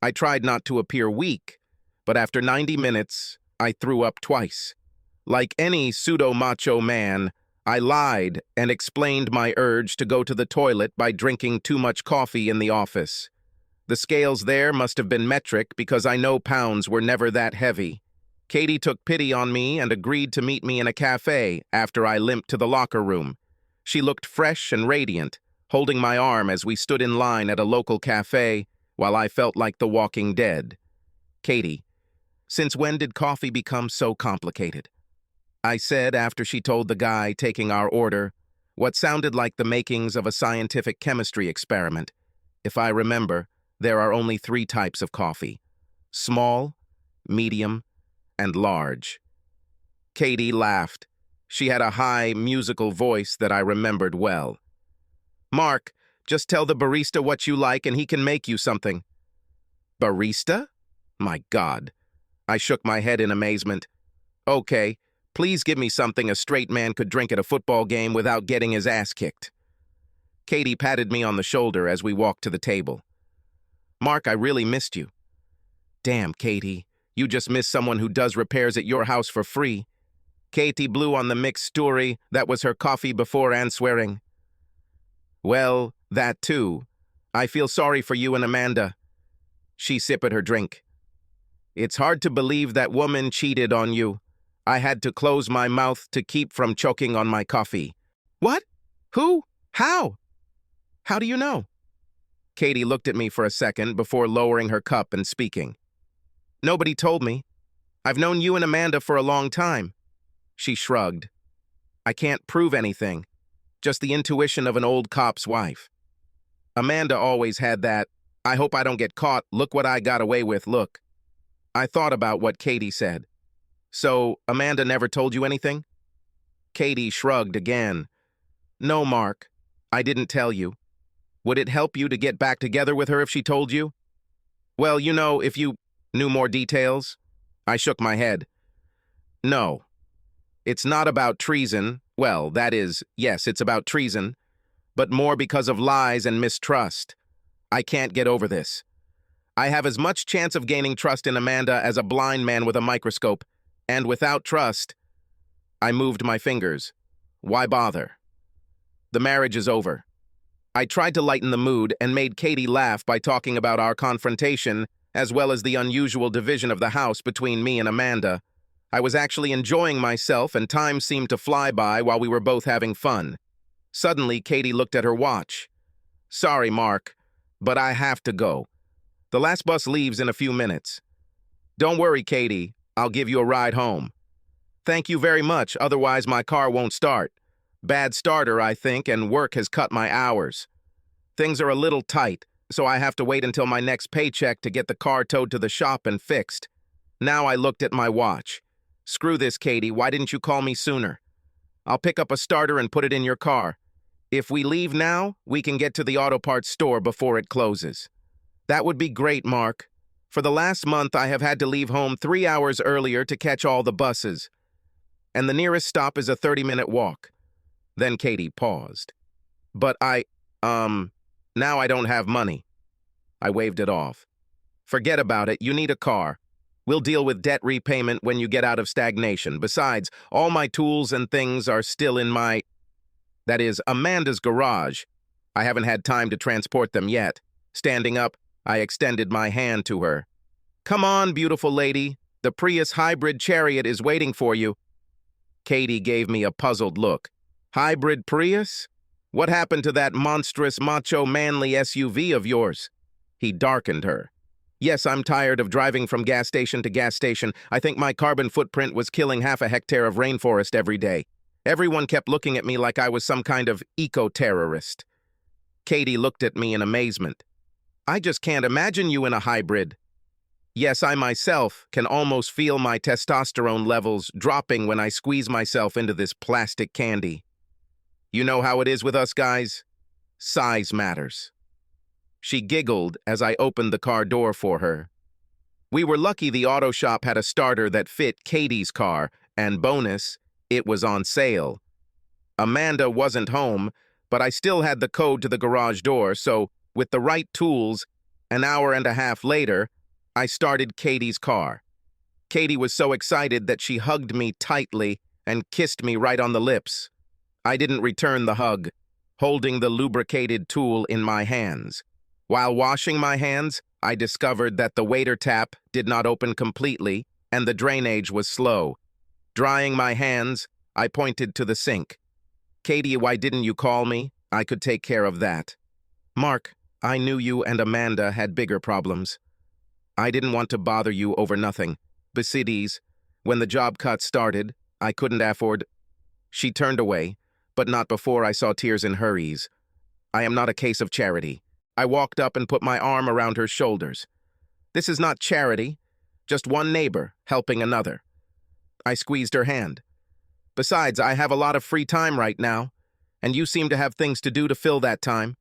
I tried not to appear weak, but after 90 minutes, I threw up twice. Like any pseudo-macho man, I lied and explained my urge to go to the toilet by drinking too much coffee in the office. The scales there must have been metric because I know pounds were never that heavy. Katie took pity on me and agreed to meet me in a cafe after I limped to the locker room. She looked fresh and radiant, holding my arm as we stood in line at a local cafe while I felt like the walking dead. "Katie, since when did coffee become so complicated?" I said after she told the guy taking our order what sounded like the makings of a scientific chemistry experiment. If I remember, there are only 3 types of coffee: small, medium, and large. Katie laughed. She had a high, musical voice that I remembered well. "Mark, just tell the barista what you like and he can make you something." "Barista? My God." I shook my head in amazement. "Okay, please give me something a straight man could drink at a football game without getting his ass kicked." Katie patted me on the shoulder as we walked to the table. "Mark, I really missed you." "Damn, Katie, you just missed someone who does repairs at your house for free." Katie blew on the mixed story that was her coffee before answering. "Well, that too. I feel sorry for you and Amanda." She sipped her drink. "It's hard to believe that woman cheated on you. I had to close my mouth to keep from choking on my coffee." "What? Who? How? How do you know?" Katie looked at me for a second before lowering her cup and speaking. "Nobody told me. I've known you and Amanda for a long time." She shrugged. "I can't prove anything, just the intuition of an old cop's wife. Amanda always had that I hope I don't get caught. Look what I got away with, look. I thought about what Katie said. So, Amanda never told you anything? Katie shrugged again. No, Mark. I didn't tell you. Would it help you to get back together with her if she told you? Well, if you knew more details. I shook my head. No. It's not about treason. Well, that is, yes, it's about treason. But more because of lies and mistrust. I can't get over this. I have as much chance of gaining trust in Amanda as a blind man with a microscope. And without trust, I moved my fingers. Why bother? The marriage is over. I tried to lighten the mood and made Katie laugh by talking about our confrontation, as well as the unusual division of the house between me and Amanda. I was actually enjoying myself, and time seemed to fly by while we were both having fun. Suddenly, Katie looked at her watch. Sorry, Mark, but I have to go. The last bus leaves in a few minutes. Don't worry, Katie. I'll give you a ride home. Thank you very much, otherwise my car won't start. Bad starter, I think, and work has cut my hours. Things are a little tight, so I have to wait until my next paycheck to get the car towed to the shop and fixed. Now I looked at my watch. Screw this, Katie, why didn't you call me sooner? I'll pick up a starter and put it in your car. If we leave now, we can get to the auto parts store before it closes. That would be great, Mark. For the last month, I have had to leave home 3 hours earlier to catch all the buses. And the nearest stop is a 30-minute walk. Then Katie paused. But now I don't have money. I waved it off. Forget about it, you need a car. We'll deal with debt repayment when you get out of stagnation. Besides, all my tools and things are still in that is, Amanda's garage. I haven't had time to transport them yet. Standing up, I extended my hand to her. Come on, beautiful lady. The Prius hybrid chariot is waiting for you. Katie gave me a puzzled look. Hybrid Prius? What happened to that monstrous, macho, manly SUV of yours? He darkened her. Yes, I'm tired of driving from gas station to gas station. I think my carbon footprint was killing half a hectare of rainforest every day. Everyone kept looking at me like I was some kind of eco-terrorist. Katie looked at me in amazement. I just can't imagine you in a hybrid. Yes, I myself can almost feel my testosterone levels dropping when I squeeze myself into this plastic candy. You know how it is with us guys? Size matters. She giggled as I opened the car door for her. We were lucky the auto shop had a starter that fit Katie's car, and bonus, it was on sale. Amanda wasn't home, but I still had the code to the garage door, so with the right tools, an hour and a half later, I started Katie's car. Katie was so excited that she hugged me tightly and kissed me right on the lips. I didn't return the hug, holding the lubricated tool in my hands. While washing my hands, I discovered that the water tap did not open completely and the drainage was slow. Drying my hands, I pointed to the sink. Katie, why didn't you call me? I could take care of that. Mark, I knew you and Amanda had bigger problems. I didn't want to bother you over nothing. Besides, when the job cut started, I couldn't afford. She turned away, but not before I saw tears in her eyes. I am not a case of charity. I walked up and put my arm around her shoulders. This is not charity, just one neighbor helping another. I squeezed her hand. Besides, I have a lot of free time right now, and you seem to have things to do to fill that time.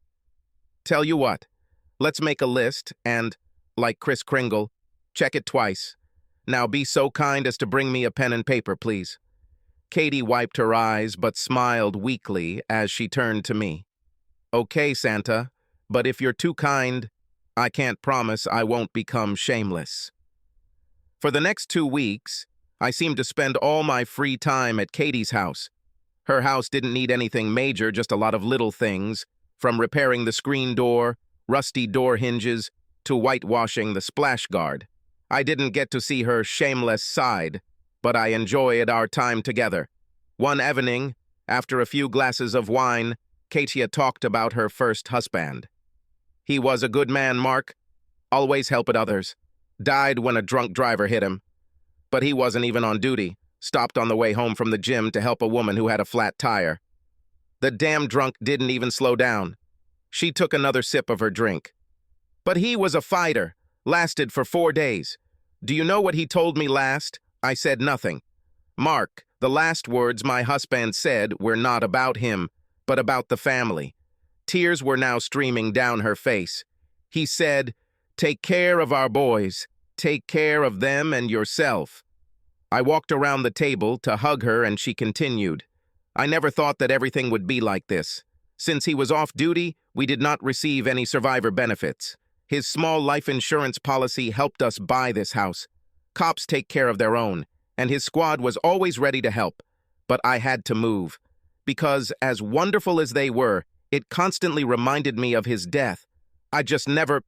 Tell you what, let's make a list and, like Kris Kringle, check it twice. Now be so kind as to bring me a pen and paper, please. Katie wiped her eyes but smiled weakly as she turned to me. Okay, Santa, but if you're too kind, I can't promise I won't become shameless. For the next 2 weeks, I seemed to spend all my free time at Katie's house. Her house didn't need anything major, just a lot of little things, from repairing the screen door, rusty door hinges, to whitewashing the splash guard. I didn't get to see her shameless side, but I enjoyed our time together. One evening, after a few glasses of wine, Katia talked about her first husband. He was a good man, Mark. Always helped others. Died when a drunk driver hit him. But he wasn't even on duty. Stopped on the way home from the gym to help a woman who had a flat tire. The damn drunk didn't even slow down. She took another sip of her drink. But he was a fighter, lasted for 4 days. Do you know what he told me last? I said nothing. Mark, the last words my husband said were not about him, but about the family. Tears were now streaming down her face. He said, "Take care of our boys. Take care of them and yourself." I walked around the table to hug her and she continued, "I never thought that everything would be like this. Since he was off duty, we did not receive any survivor benefits. His small life insurance policy helped us buy this house. Cops take care of their own, and his squad was always ready to help. But I had to move. Because, as wonderful as they were, it constantly reminded me of his death. I just never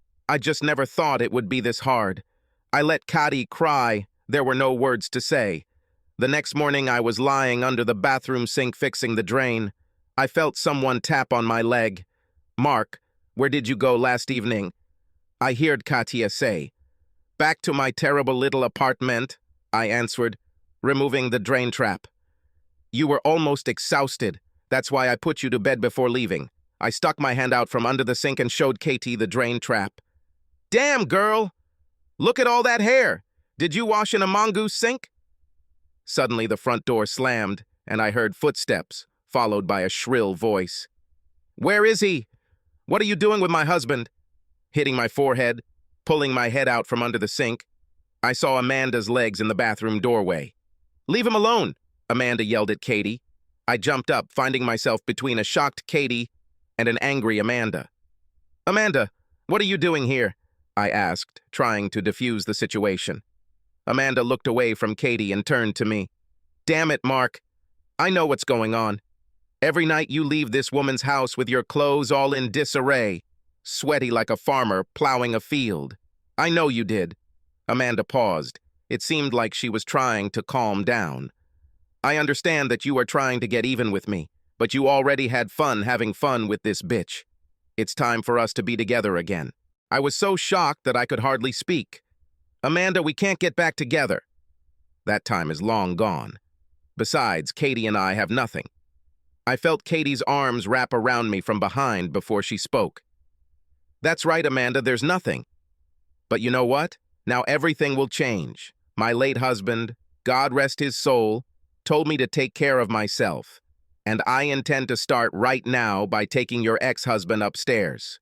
thought it would be this hard. I let Kadi cry. There were no words to say. The next morning I was lying under the bathroom sink fixing the drain. I felt someone tap on my leg. "Mark, where did you go last evening?" I heard Katia say. "Back to my terrible little apartment," I answered, removing the drain trap. "You were almost exhausted. That's why I put you to bed before leaving." I stuck my hand out from under the sink and showed Katie the drain trap. "Damn, girl! Look at all that hair! Did you wash in a mongoose sink?" Suddenly the front door slammed, and I heard footsteps, followed by a shrill voice. "Where is he? What are you doing with my husband?" Hitting my forehead, pulling my head out from under the sink, I saw Amanda's legs in the bathroom doorway. "Leave him alone," Amanda yelled at Katie. I jumped up, finding myself between a shocked Katie and an angry Amanda. "Amanda, what are you doing here?" I asked, trying to defuse the situation. Amanda looked away from Katie and turned to me. "Damn it, Mark. I know what's going on. Every night you leave this woman's house with your clothes all in disarray, sweaty like a farmer plowing a field. I know you did." Amanda paused. It seemed like she was trying to calm down. "I understand that you are trying to get even with me, but you already had fun having fun with this bitch. It's time for us to be together again." I was so shocked that I could hardly speak. "Amanda, we can't get back together." That time is long gone. Besides, Katie and I have nothing. I felt Katie's arms wrap around me from behind before she spoke. "That's right, Amanda, there's nothing. But you know what? Now everything will change. My late husband, God rest his soul, told me to take care of myself. And I intend to start right now by taking your ex-husband upstairs."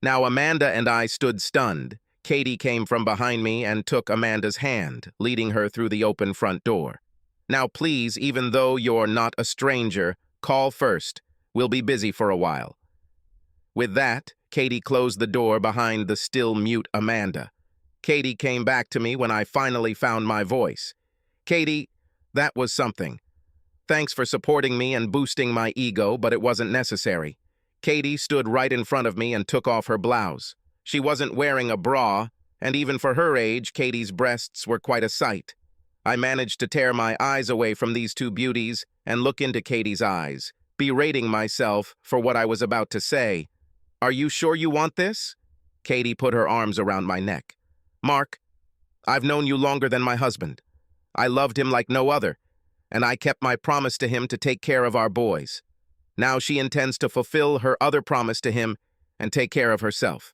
Now Amanda and I stood stunned. Katie came from behind me and took Amanda's hand, leading her through the open front door. "Now please, even though you're not a stranger, call first. We'll be busy for a while." With that, Katie closed the door behind the still mute Amanda. Katie came back to me when I finally found my voice. "Katie, that was something. Thanks for supporting me and boosting my ego, but it wasn't necessary." Katie stood right in front of me and took off her blouse. She wasn't wearing a bra, and even for her age, Katie's breasts were quite a sight. I managed to tear my eyes away from these two beauties and look into Katie's eyes, berating myself for what I was about to say. "Are you sure you want this?" Katie put her arms around my neck. "Mark, I've known you longer than my husband. I loved him like no other, and I kept my promise to him to take care of our boys. Now she intends to fulfill her other promise to him and take care of herself."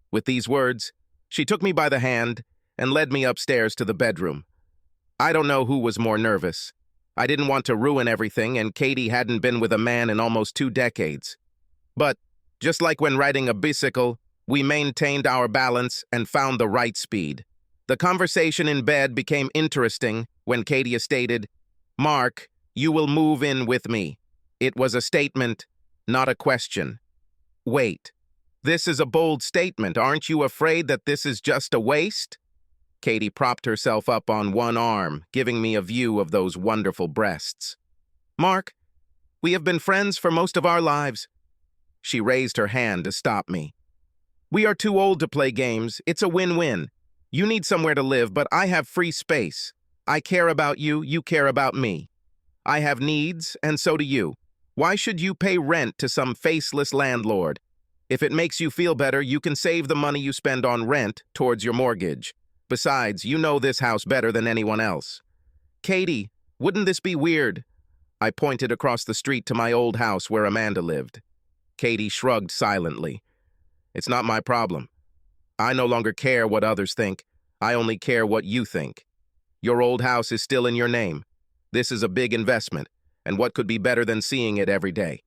With these words, she took me by the hand and led me upstairs to the bedroom. I don't know who was more nervous. I didn't want to ruin everything, and Katie hadn't been with a man in almost 2 decades. But, just like when riding a bicycle, we maintained our balance and found the right speed. The conversation in bed became interesting when Katie stated, "Mark, you will move in with me." It was a statement, not a question. "Wait, this is a bold statement. Aren't you afraid that this is just a waste?" Katie propped herself up on one arm, giving me a view of those wonderful breasts. "Mark, we have been friends for most of our lives." She raised her hand to stop me. "We are too old to play games. It's a win-win. You need somewhere to live, but I have free space. I care about you, you care about me. I have needs, and so do you. Why should you pay rent to some faceless landlord? If it makes you feel better, you can save the money you spend on rent towards your mortgage. Besides, you know this house better than anyone else." "Katie, wouldn't this be weird?" I pointed across the street to my old house where Amanda lived. Katie shrugged silently. "It's not my problem. I no longer care what others think. I only care what you think. Your old house is still in your name. This is a big investment, and what could be better than seeing it every day?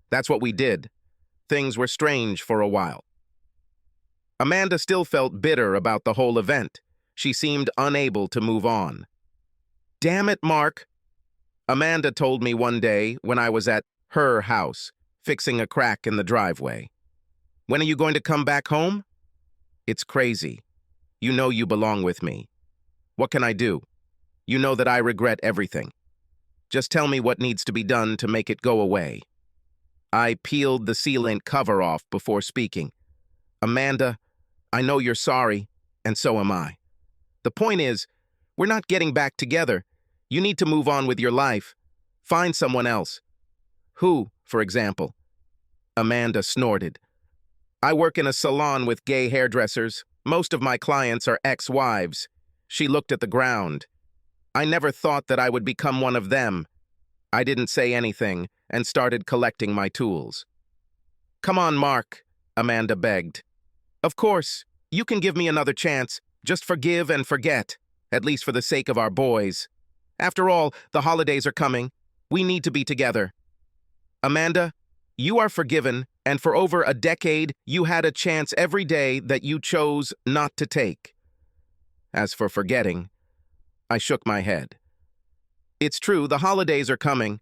That's what we did. Things were strange for a while. Amanda still felt bitter about the whole event. She seemed unable to move on. "Damn it, Mark," Amanda told me one day when I was at her house, fixing a crack in the driveway. "When are you going to come back home?" "It's crazy. You know you belong with me. What can I do? You know that I regret everything. Just tell me what needs to be done to make it go away." I peeled the sealant cover off before speaking. "Amanda, I know you're sorry, and so am I. The point is, we're not getting back together. You need to move on with your life. Find someone else." "Who, for example?" Amanda snorted. "I work in a salon with gay hairdressers. Most of my clients are ex-wives." She looked at the ground. "I never thought that I would become one of them." I didn't say anything and started collecting my tools. "Come on, Mark," Amanda begged. "Of course, you can give me another chance. Just forgive and forget, at least for the sake of our boys. After all, the holidays are coming. We need to be together." "Amanda, you are forgiven, and for over a decade, you had a chance every day that you chose not to take." As for forgetting, I shook my head. "It's true, the holidays are coming.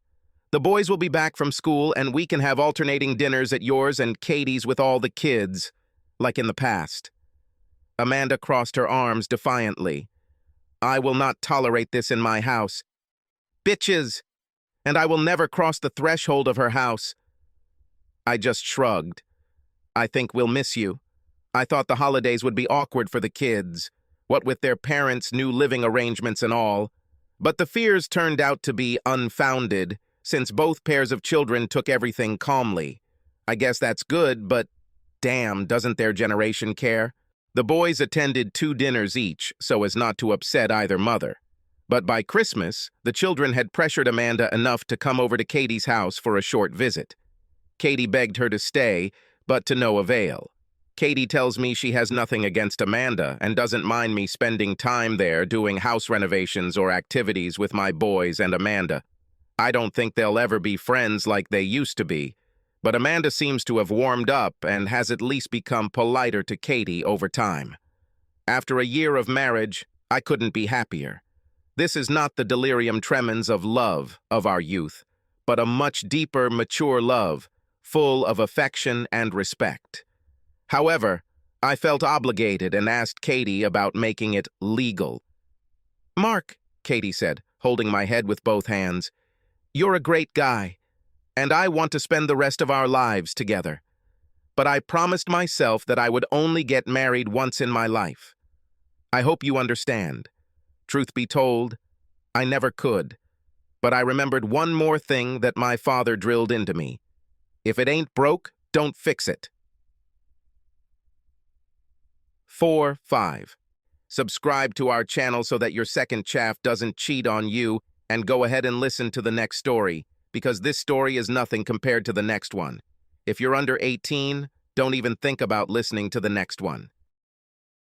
The boys will be back from school, and we can have alternating dinners at yours and Katie's with all the kids, like in the past." Amanda crossed her arms defiantly. "I will not tolerate this in my house. Bitches! And I will never cross the threshold of her house." I just shrugged. "I think we'll miss you. I thought the holidays would be awkward for the kids, what with their parents' new living arrangements and all. But the fears turned out to be unfounded, since both pairs of children took everything calmly. I guess that's good, but damn, doesn't their generation care?" The boys attended 2 dinners each, so as not to upset either mother. But by Christmas, the children had pressured Amanda enough to come over to Katie's house for a short visit. Katie begged her to stay, but to no avail. Katie tells me she has nothing against Amanda and doesn't mind me spending time there doing house renovations or activities with my boys and Amanda. I don't think they'll ever be friends like they used to be, but Amanda seems to have warmed up and has at least become politer to Katie over time. After a year of marriage, I couldn't be happier. This is not the delirium tremens of love of our youth, but a much deeper, mature love, full of affection and respect. However, I felt obligated and asked Katie about making it legal. "Mark," Katie said, holding my head with both hands, "you're a great guy, and I want to spend the rest of our lives together. But I promised myself that I would only get married once in my life. I hope you understand. Truth be told, I never could. But I remembered one more thing that my father drilled into me. If it ain't broke, don't fix it." 4-5. Subscribe to our channel so that your second chaff doesn't cheat on you, and go ahead and listen to the next story, because this story is nothing compared to the next one. If you're under 18, don't even think about listening to the next one.